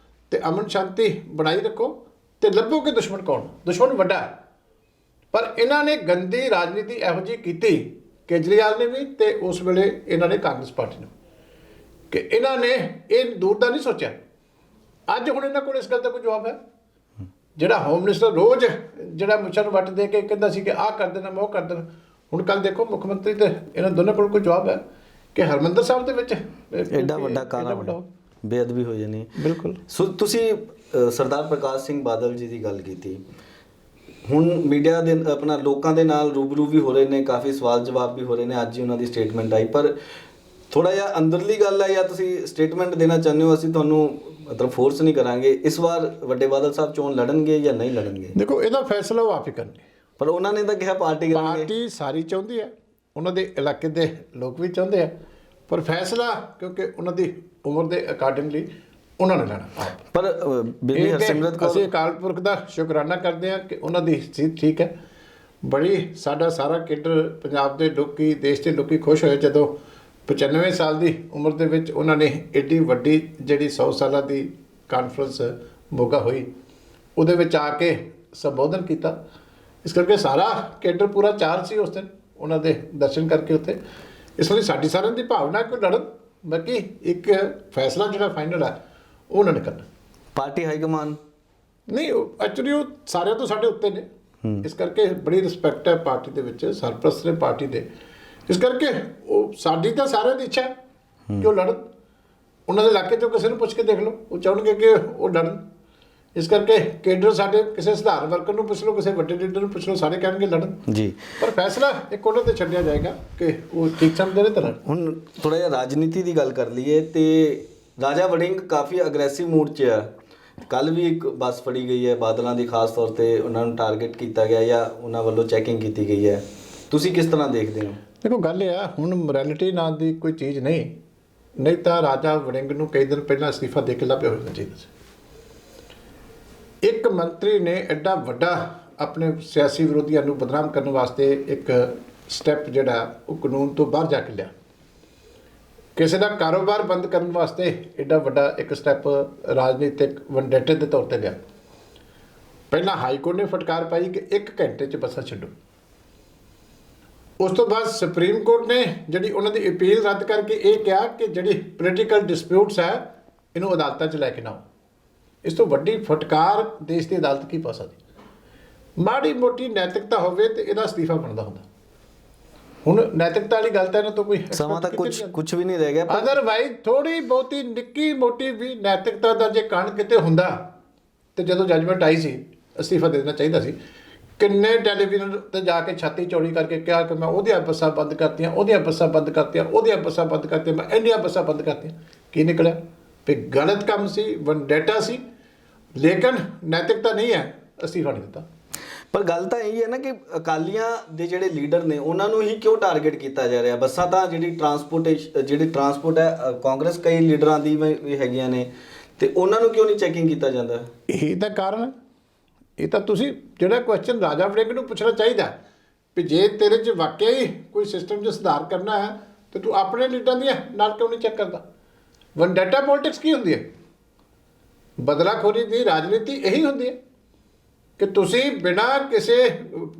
ਤੇ ਅਮਨ ਸ਼ਾਂਤੀ ਬਣਾਈ ਰੱਖੋ। ਤੇ ਲੱਭੋ ਕਿ ਦੁਸ਼ਮਣ ਕੌਣ। ਦੁਸ਼ਮਣ ਵੱਡਾ ਹੈ, ਪਰ ਇਹਨਾਂ ਨੇ ਗੰਦੀ ਰਾਜਨੀਤੀ ਇਹੋ ਜਿਹੀ ਕੀਤੀ ਕੇਜਰੀਵਾਲ ਨੇ ਵੀ ਤੇ ਉਸ ਵੇਲੇ ਇਹਨਾਂ ਨੇ ਕਾਂਗਰਸ ਪਾਰਟੀ ਨੇ ਕਿ ਇਹਨਾਂ ਨੇ ਇਹ ਦੂਰ ਦਾ ਨਹੀਂ ਸੋਚਿਆ। ਅੱਜ ਹੁਣ ਇਹਨਾਂ ਕੋਲ ਇਸ ਗੱਲ ਦਾ ਕੋਈ ਜਵਾਬ ਹੈ? ਜਿਹੜਾ ਹੋਮ ਮਿਨਿਸਟਰ ਰੋਜ਼ ਜਿਹੜਾ ਮੁੱਛਾਂ ਨੂੰ ਵੱਟ ਦੇ ਕੇ ਕਹਿੰਦਾ ਸੀ ਕਿ ਆਹ ਕਰ ਦੇਣਾ ਮੈਂ ਉਹ ਕਰ ਦੇਣਾ, ਹੁਣ ਕੱਲ ਦੇਖੋ ਮੁੱਖ ਮੰਤਰੀ ਤੇ ਇਹਨਾਂ ਦੋਨਾਂ ਕੋਲ ਕੋਈ ਜਵਾਬ ਹੈ ਕਿ ਹਰਮੰਦਰ ਸਾਹਿਬ ਦੇ ਵਿੱਚ ਐਡਾ ਵੱਡਾ ਕਾਰਾ ਬੇਅਦਬੀ ਹੋ ਜਾਣੀ। ਬਿਲਕੁਲ। ਸੋ ਤੁਸੀਂ ਸਰਦਾਰ ਪ੍ਰਕਾਸ਼ ਸਿੰਘ ਬਾਦਲ ਜੀ ਦੀ ਗੱਲ ਕੀਤੀ, ਹੁਣ ਮੀਡੀਆ ਦੇ ਆਪਣਾ ਲੋਕਾਂ ਦੇ ਨਾਲ ਰੂਬਰੂ ਵੀ ਹੋ ਰਹੇ ਨੇ, ਕਾਫੀ ਸਵਾਲ ਜਵਾਬ ਵੀ ਹੋ ਰਹੇ ਨੇ। ਅੱਜ ਹੀ ਉਹਨਾਂ ਦੀ ਸਟੇਟਮੈਂਟ ਆਈ, ਪਰ ਥੋੜਾ ਜਿਹਾ ਅੰਦਰਲੀ ਗੱਲ ਹੈ ਜਾਂ ਤੁਸੀਂ ਸਟੇਟਮੈਂਟ ਦੇਣਾ ਚਾਹੁੰਦੇ ਹੋ, ਅਸੀਂ ਤੁਹਾਨੂੰ ਮਤਲਬ ਫੋਰਸ ਨਹੀਂ ਕਰਾਂਗੇ। ਇਸ ਵਾਰ ਵੱਡੇ ਬਾਦਲ ਸਾਹਿਬ ਚੋਣ ਲੜਨਗੇ ਜਾਂ ਨਹੀਂ ਲੜਨਗੇ? ਦੇਖੋ ਇਹਦਾ ਫੈਸਲਾ ਉਹ ਆਪ ਹੀ ਕਰਨਗੇ, ਪਰ ਉਹਨਾਂ ਨੇ ਤਾਂ ਕਿਹਾ ਪਾਰਟੀ ਕਰਾਂਗੇ। ਪਾਰਟੀ ਸਾਰੀ ਚਾਹੁੰਦੀ ਹੈ, ਉਹਨਾਂ ਦੇ ਇਲਾਕੇ ਦੇ ਲੋਕ ਵੀ ਚਾਹੁੰਦੇ ਆ, ਪਰ ਫੈਸਲਾ ਕਿਉਂਕਿ ਉਹਨਾਂ ਦੀ ਉਮਰ ਦੇ ਅਕਾਰਡਿੰਗਲੀ ਉਹਨਾਂ ਨੇ ਲੈਣਾ ਆਪ। ਪਰ ਬੀਬੀ ਹਰਸਿਮਰਤ ਕੌਰ, ਅਸੀਂ ਅਕਾਲ ਪੁਰਖ ਦਾ ਸ਼ੁਕਰਾਨਾ ਕਰਦੇ ਹਾਂ ਕਿ ਉਹਨਾਂ ਦੀ ਸਿਹਤ ਠੀਕ ਹੈ। ਬੜੀ ਸਾਡਾ ਸਾਰਾ ਕੇਡਰ ਪੰਜਾਬ ਦੇ ਲੋਕੀ ਦੇਸ਼ ਦੇ ਲੋਕੀ ਖੁਸ਼ ਹੋਏ ਜਦੋਂ 95 ਸਾਲ ਦੀ ਉਮਰ ਦੇ ਵਿੱਚ ਉਹਨਾਂ ਨੇ ਏਡੀ ਵੱਡੀ ਜਿਹੜੀ 100 ਸਾਲਾਂ ਦੀ ਕਾਨਫਰੰਸ ਮੋਗਾ ਹੋਈ ਉਹਦੇ ਵਿੱਚ ਆ ਕੇ ਸੰਬੋਧਨ ਕੀਤਾ। ਇਸ ਕਰਕੇ ਸਾਰਾ ਕੇਡਰ ਪੂਰਾ ਚਾਰ ਸੀ ਉਸ ਦਿਨ ਉਹਨਾਂ ਦੇ ਦਰਸ਼ਨ ਕਰਕੇ ਉੱਥੇ। ਇਸ ਲਈ ਸਾਡੀ ਸਾਰਿਆਂ ਦੀ ਭਾਵਨਾ ਕੋਈ ਲੜਨ, ਬਾਕੀ ਇੱਕ ਫੈਸਲਾ ਜਿਹੜਾ ਫਾਈਨਲ ਹੈ ਉਹ ਉਹਨਾਂ ਨੇ ਕਰਨਾ। ਪਾਰਟੀ ਹਾਈ ਕਮਾਨ ਨਹੀਂ, ਐਕਚੁਅਲੀ ਉਹ ਸਾਰਿਆਂ ਤੋਂ ਸਾਡੇ ਉੱਤੇ ਨੇ, ਇਸ ਕਰਕੇ ਬੜੀ ਰਿਸਪੈਕਟ ਹੈ ਪਾਰਟੀ ਦੇ ਵਿੱਚ, ਸਰਪ੍ਰਸਤ ਨੇ ਪਾਰਟੀ ਦੇ। ਇਸ ਕਰਕੇ ਉਹ ਸਾਡੀ ਤਾਂ ਸਾਰਿਆਂ ਦੀ ਇੱਛਾ ਹੈ ਕਿ ਉਹ ਲੜਨ। ਉਹਨਾਂ ਦੇ ਇਲਾਕੇ 'ਚੋਂ ਕਿਸੇ ਨੂੰ ਪੁੱਛ ਕੇ ਦੇਖ ਲਓ, ਉਹ ਚਾਹੁੰਗੇ ਕਿ ਉਹ ਲੜਨ। ਇਸ ਕਰਕੇ ਕੇਡਰ ਸਾਡੇ ਕਿਸੇ ਸਧਾਰਨ ਵਰਕਰ ਨੂੰ ਪੁੱਛ ਲਓ, ਕਿਸੇ ਵੱਡੇ ਲੀਡਰ ਨੂੰ ਪੁੱਛ ਲਓ, ਸਾਰੇ ਕਹਿਣਗੇ ਲੜਨ ਜੀ। ਪਰ ਫੈਸਲਾ ਇੱਕ ਉਹਨਾਂ ਤੇ ਛੱਡਿਆ ਜਾਏਗਾ ਕਿ ਉਹ ਠੀਕ ਸਮਝਦੇ ਨੇ ਤਾਂ ਲੜਨ। ਹੁਣ ਥੋੜਾ ਜਿਹਾ ਰਾਜਨੀਤੀ ਦੀ ਗੱਲ ਕਰ ਲਈਏ ਤੇ ਰਾਜਾ ਵੜਿੰਗ ਕਾਫੀ ਅਗਰੈਸਿਵ ਮੂਡ 'ਚ ਆ। ਕੱਲ ਵੀ ਇੱਕ ਬੱਸ ਫੜੀ ਗਈ ਹੈ ਬਾਦਲਾਂ ਦੀ, ਖਾਸ ਤੌਰ ਤੇ ਉਹਨਾਂ ਨੂੰ ਟਾਰਗੇਟ ਕੀਤਾ ਗਿਆ ਜਾਂ ਉਹਨਾਂ ਵੱਲੋਂ ਚੈਕਿੰਗ ਕੀਤੀ ਗਈ ਹੈ। ਤੁਸੀਂ ਕਿਸ ਤਰ੍ਹਾਂ ਦੇਖਦੇ ਹੋ? ਦੇਖੋ ਗੱਲ ਇਹ ਆ, ਹੁਣ ਮੋਰੈਲਿਟੀ ਨਾਂ ਦੀ ਕੋਈ ਚੀਜ਼ ਨਹੀਂ ਤਾਂ ਰਾਜਾ ਵੜਿੰਗ ਨੂੰ ਕਈ ਦਿਨ ਪਹਿਲਾਂ ਅਸਤੀਫਾ ਦੇ ਕੇ ਲੱਭਿਆ ਹੋਣਾ ਚਾਹੀਦਾ ਸੀ। ਇੱਕ ਮੰਤਰੀ ਨੇ ਐਡਾ ਵੱਡਾ ਆਪਣੇ ਸਿਆਸੀ ਵਿਰੋਧੀਆਂ ਨੂੰ ਬਦਨਾਮ ਕਰਨ ਵਾਸਤੇ ਇੱਕ ਸਟੈਪ ਜਿਹੜਾ ਉਹ ਕਾਨੂੰਨ ਤੋਂ ਬਾਹਰ ਜਾ ਕੇ ਲਿਆ। ਕਿਸੇ ਦਾ ਕਾਰੋਬਾਰ ਬੰਦ ਕਰਨ ਵਾਸਤੇ ਐਡਾ ਵੱਡਾ ਇੱਕ ਸਟੈਪ ਰਾਜਨੀਤਿਕ ਵੰਡੇਟੇ ਦੇ ਤੌਰ ਤੇ ਲਿਆ। ਪਹਿਲਾਂ ਹਾਈ ਕੋਰਟ ਨੇ ਫਟਕਾਰ ਪਾਈ ਕਿ 1 ਘੰਟੇ 'ਚ ਬੱਸਾਂ ਛੱਡੋ। ਉਸ ਤੋਂ ਬਾਅਦ ਸੁਪਰੀਮ ਕੋਰਟ ਨੇ ਜਿਹੜੀ ਉਹਨਾਂ ਦੀ ਅਪੀਲ ਰੱਦ ਕਰਕੇ ਇਹ ਕਿਹਾ ਕਿ ਜਿਹੜੀ ਪੋਲੀਟੀਕਲ ਡਿਸਪਿਊਟਸ ਹੈ ਇਹਨੂੰ ਅਦਾਲਤਾਂ 'ਚ ਲੈ ਕੇ ਨਾ ਆਓ। ਇਸ ਤੋਂ ਵੱਡੀ ਫਟਕਾਰ ਦੇਸ਼ ਦੀ ਅਦਾਲਤ ਕੀ ਪਾ ਸਕਦੀ? ਮਾੜੀ ਮੋਟੀ ਨੈਤਿਕਤਾ ਹੋਵੇ ਤੇ ਇਹਦਾ ਅਸਤੀਫਾ ਬਣਦਾ ਹੁੰਦਾ। ਹੁਣ ਨੈਤਿਕਤਾ ਵਾਲੀ ਗੱਲ ਤਾਂ ਇਹਨਾਂ ਤੋਂ ਕੋਈ ਸਮਾਂ ਤਾਂ ਕੁਝ ਵੀ ਨਹੀਂ ਰਹਿ ਗਿਆ। ਅਦਰਵਾਈਜ਼ ਥੋੜੀ ਬਹੁਤੀ ਨਿੱਕੀ ਮੋਟੀ ਵੀ ਨੈਤਿਕਤਾ ਦਾ ਜੇ ਕਾਰਨ ਕਿਤੇ ਹੁੰਦਾ ਤੇ ਜਦੋਂ ਜੱਜਮੈਂਟ ਆਈ ਸੀ ਅਸਤੀਫਾ ਦੇ ਦੇਣਾ ਚਾਹੀਦਾ ਸੀ। ਕਿੰਨੇ ਟੈਲੀਵਿਜ਼ਨ ਤੇ ਜਾ ਕੇ ਛਾਤੀ ਚੌੜੀ ਕਰਕੇ ਕਿਹਾ ਕਿ ਮੈਂ ਉਹਦੀਆਂ ਬੱਸਾਂ ਬੰਦ ਕਰਤੀਆਂ, ਉਹਦੀਆਂ ਬੱਸਾਂ ਬੰਦ ਕਰਤੀਆਂ, ਉਹਦੀਆਂ ਬੱਸਾਂ ਬੰਦ ਕਰਤੀਆਂ, ਮੈਂ ਇੰਨੀਆਂ ਬੱਸਾਂ ਬੰਦ ਕਰਤੀਆਂ। ਕੀ ਨਿਕਲਿਆ? ਵੀ ਗਲਤ ਕੰਮ ਸੀ, ਵੰਡੇਟਾ ਸੀ, ਲੇਕਿਨ ਨੈਤਿਕਤਾ ਨਹੀਂ ਹੈ, ਅਸਤੀਫਾ ਨਹੀਂ ਦਿੱਤਾ। ਪਰ ਗੱਲ ਤਾਂ ਇਹ ਹੈ ਨਾ ਕਿ ਅਕਾਲੀਆਂ ਦੇ ਜਿਹੜੇ ਲੀਡਰ ਨੇ ਉਹਨਾਂ ਨੂੰ ਹੀ ਕਿਉਂ ਟਾਰਗੇਟ ਕੀਤਾ ਜਾ ਰਿਹਾ? ਬੱਸਾਂ ਤਾਂ ਜਿਹੜੀ ਟਰਾਂਸਪੋਰਟ ਹੈ ਕਾਂਗਰਸ ਕਈ ਲੀਡਰਾਂ ਦੀ ਵੀ ਹੈਗੀਆਂ ਨੇ, ਤੇ ਉਹਨਾਂ ਨੂੰ ਕਿਉਂ ਨਹੀਂ ਚੈਕਿੰਗ ਕੀਤਾ ਜਾਂਦਾ? ਇਹ ਤਾਂ ਕਾਰਨ ਹੈ। ਇਹ ਤਾਂ ਤੁਸੀਂ ਜਿਹੜਾ ਕੁਐਸਚਨ ਰਾਜਾ ਵੜਿੰਗ ਨੂੰ ਪੁੱਛਣਾ ਚਾਹੀਦਾ ਵੀ ਜੇ ਤੇਰੇ 'ਚ ਵਾਕਿਆ ਹੀ ਕੋਈ ਸਿਸਟਮ 'ਚ ਸੁਧਾਰ ਕਰਨਾ ਹੈ ਤੇ ਤੂੰ ਆਪਣੇ ਲੀਡਰਾਂ ਦੀਆਂ ਨਾਲ ਕਿਉਂ ਨਹੀਂ ਚੈੱਕ ਕਰਦਾ? ਵੰਡੇਟਾ ਪੋਲਿਟਿਕਸ ਕੀ ਹੁੰਦੀ ਹੈ? ਬਦਲਾਖੋਰੀ ਦੀ ਰਾਜਨੀਤੀ ਇਹੀ ਹੁੰਦੀ ਹੈ ਕਿ ਤੁਸੀਂ ਬਿਨਾਂ ਕਿਸੇ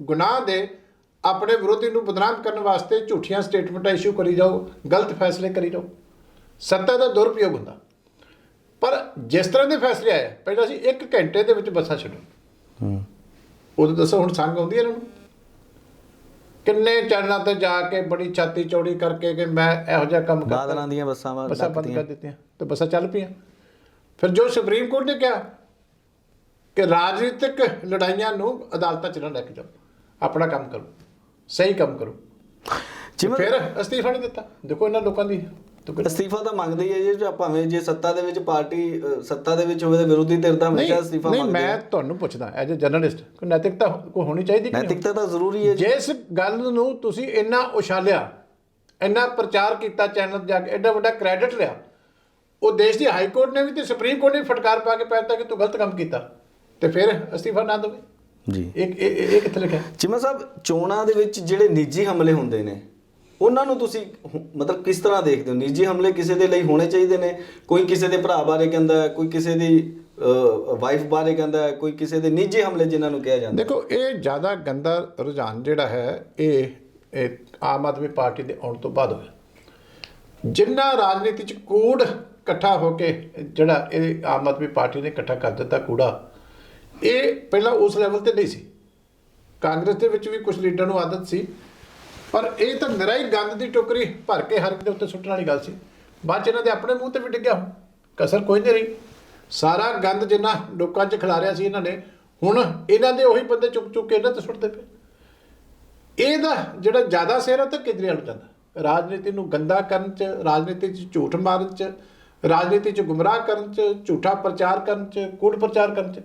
ਗੁਨਾਹ ਦੇ ਆਪਣੇ ਵਿਰੋਧੀ ਨੂੰ ਬਦਨਾਮ ਕਰਨ ਵਾਸਤੇ ਝੂਠੀਆਂ ਸਟੇਟਮੈਂਟਾਂ ਇਸ਼ੂ ਕਰੀ ਜਾਓ, ਗਲਤ ਫੈਸਲੇ ਕਰੀ ਜਾਓ। ਸੱਤਾ ਦਾ ਦੁਰਉਪਯੋਗ ਹੁੰਦਾ। ਪਰ ਜਿਸ ਤਰ੍ਹਾਂ ਦੇ ਫੈਸਲੇ ਆਏ, ਪਹਿਲਾਂ ਅਸੀਂ 1 ਘੰਟੇ ਦੇ ਵਿੱਚ ਬੱਸਾਂ ਛੱਡੋ। ਉਦੋਂ ਦੱਸੋ ਹੁਣ ਸੰਗ ਆਉਂਦੀ ਇਹਨਾਂ ਨੂੰ? ਕਿੰਨੇ ਚੈਨਲਾਂ ਤੇ ਜਾ ਕੇ ਬੜੀ ਛਾਤੀ ਚੌੜੀ ਕਰਕੇ ਕਿ ਮੈਂ ਇਹੋ ਜਿਹਾ ਕੰਮ ਕਰਦਾ, ਬਾਦਲਾਂ ਦੀਆਂ ਬੱਸਾਂ ਬੰਦ ਕਰ ਦਿੱਤੀਆਂ ਤੇ ਬੱਸਾਂ ਚੱਲ ਪਈਆਂ। ਫਿਰ ਜੋ ਸੁਪਰੀਮ ਕੋਰਟ ਨੇ ਕਿਹਾ ਕਿ ਰਾਜਨੀਤਿਕ ਲੜਾਈਆਂ ਨੂੰ ਅਦਾਲਤਾਂ 'ਚ ਨਾ ਲੈ ਕੇ ਜਾਓ, ਆਪਣਾ ਕੰਮ ਕਰੋ, ਸਹੀ ਕੰਮ ਕਰੋ। ਫਿਰ ਅਸਤੀਫਾ ਨਹੀਂ ਦਿੱਤਾ। ਦੇਖੋ ਇਹਨਾਂ ਲੋਕਾਂ ਦੀ ਅਸਤੀਫਾ ਤਾਂ ਮੰਗਦੇ ਹੀ ਹੈ ਜੀ, ਭਾਵੇਂ ਜੇ ਸੱਤਾ ਦੇ ਵਿੱਚ ਪਾਰਟੀ ਸੱਤਾ ਦੇ ਵਿੱਚ ਹੋਵੇ ਤਾਂ ਵਿਰੋਧੀ ਧਿਰ ਦਾ ਹਮੇਸ਼ਾ ਅਸਤੀਫਾ ਮੰਗਦੇ। ਨਹੀਂ, ਮੈਂ ਤੁਹਾਨੂੰ ਪੁੱਛਦਾ ਐਜ਼ ਅ ਜਰਨਲਿਸਟ, ਕੋਈ ਨੈਤਿਕਤਾ ਕੋਈ ਹੋਣੀ ਚਾਹੀਦੀ? ਨੈਤਿਕਤਾ ਤਾਂ ਜ਼ਰੂਰੀ ਹੈ। ਜਿਸ ਗੱਲ ਨੂੰ ਤੁਸੀਂ ਇੰਨਾ ਉਛਾਲਿਆ, ਇੰਨਾ ਪ੍ਰਚਾਰ ਕੀਤਾ, ਚੈਨਲ 'ਤੇ ਜਾ ਕੇ ਐਡਾ ਵੱਡਾ ਕ੍ਰੈਡਿਟ ਲਿਆ, ਉਹ ਦੇਸ਼ ਦੀ ਹਾਈ ਕੋਰਟ ਨੇ ਵੀ ਤੇ ਸੁਪਰੀਮ ਕੋਰਟ ਨੇ ਫਟਕਾਰ ਪਾ ਕੇ ਪੈ ਦਿੱਤਾ ਕਿ ਤੂੰ ਗਲਤ ਕੰਮ ਕੀਤਾ, ਤੇ ਫਿਰ ਅਸਤੀਫਾ ਨਾ ਦੇਵੇ ਜੀ। ਇਹ ਕਿੱਥੇ ਲਿਖਿਆ? ਚੀਮਾ ਸਾਹਿਬ, ਚੋਣਾਂ ਦੇ ਵਿੱਚ ਜਿਹੜੇ ਨਿੱਜੀ ਹਮਲੇ ਹੁੰਦੇ ਨੇ ਉਹਨਾਂ ਨੂੰ ਤੁਸੀਂ ਮਤਲਬ ਕਿਸ ਤਰ੍ਹਾਂ ਦੇਖਦੇ ਹੋ? ਨਿੱਜੀ ਹਮਲੇ ਕਿਸੇ ਦੇ ਲਈ ਹੋਣੇ ਚਾਹੀਦੇ ਨੇ? ਕੋਈ ਕਿਸੇ ਦੇ ਭਰਾ ਬਾਰੇ ਕਹਿੰਦਾ, ਕੋਈ ਕਿਸੇ ਦੀ ਵਾਈਫ ਬਾਰੇ ਕਹਿੰਦਾ ਹੈ, ਕੋਈ ਕਿਸੇ ਦੇ ਨਿੱਜੀ ਹਮਲੇ ਜਿਨ੍ਹਾਂ ਨੂੰ ਕਿਹਾ ਜਾਂਦਾ। ਦੇਖੋ ਇਹ ਜ਼ਿਆਦਾ ਗੰਦਾ ਰੁਝਾਨ ਜਿਹੜਾ ਹੈ ਇਹ ਆਮ ਆਦਮੀ ਪਾਰਟੀ ਦੇ ਆਉਣ ਤੋਂ ਬਾਅਦ ਹੋਇਆ। ਜਿੰਨਾ ਰਾਜਨੀਤੀ 'ਚ ਕੂੜ ਇਕੱਠਾ ਹੋ ਕੇ ਜਿਹੜਾ ਇਹ ਆਮ ਆਦਮੀ ਪਾਰਟੀ ਨੇ ਇਕੱਠਾ ਕਰ ਦਿੱਤਾ ਕੂੜਾ, ਇਹ ਪਹਿਲਾਂ ਉਸ ਲੈਵਲ ਤੇ ਨਹੀਂ ਸੀ। ਕਾਂਗਰਸ ਦੇ ਵਿੱਚ ਵੀ ਕੁਝ ਲੀਡਰਾਂ ਨੂੰ ਆਦਤ ਸੀ, ਪਰ ਇਹ ਤਾਂ ਨਿਰਾ ਹੀ ਗੰਦ ਦੀ ਟੋਕਰੀ ਭਰ ਕੇ ਹਰ ਇੱਕ ਦੇ ਉੱਤੇ ਸੁੱਟਣ ਵਾਲੀ ਗੱਲ ਸੀ। ਬਾਅਦ 'ਚ ਇਹਨਾਂ ਦੇ ਆਪਣੇ ਮੂੰਹ ਤੇ ਵੀ ਡਿੱਗਿਆ, ਹੁਣ ਕਸਰ ਕੋਈ ਨਹੀਂ ਰਹੀ। ਸਾਰਾ ਗੰਦ ਜਿੰਨਾ ਲੋਕਾਂ 'ਚ ਖਿਲਾਰਿਆ ਸੀ ਇਹਨਾਂ ਨੇ, ਹੁਣ ਇਹਨਾਂ ਦੇ ਉਹੀ ਬੰਦੇ ਚੁੱਕ ਚੁੱਕ ਕੇ ਇਹਨਾਂ ਤੇ ਸੁੱਟਦੇ ਪਏ। ਇਹਦਾ ਜਿਹੜਾ ਜ਼ਿਆਦਾ ਸਿਰ ਹੈ ਤਾਂ ਕੇਜਰੀਵਾਲ ਨੂੰ ਜਾਂਦਾ, ਰਾਜਨੀਤੀ ਨੂੰ ਗੰਦਾ ਕਰਨ 'ਚ, ਰਾਜਨੀਤੀ 'ਚ ਝੂਠ ਮਾਰਨ 'ਚ, ਰਾਜਨੀਤੀ 'ਚ ਗੁੰਮਰਾਹ ਕਰਨ 'ਚ, ਝੂਠਾ ਪ੍ਰਚਾਰ ਕਰਨ 'ਚ, ਕੂੜ ਪ੍ਰਚਾਰ ਕਰਨ 'ਚ।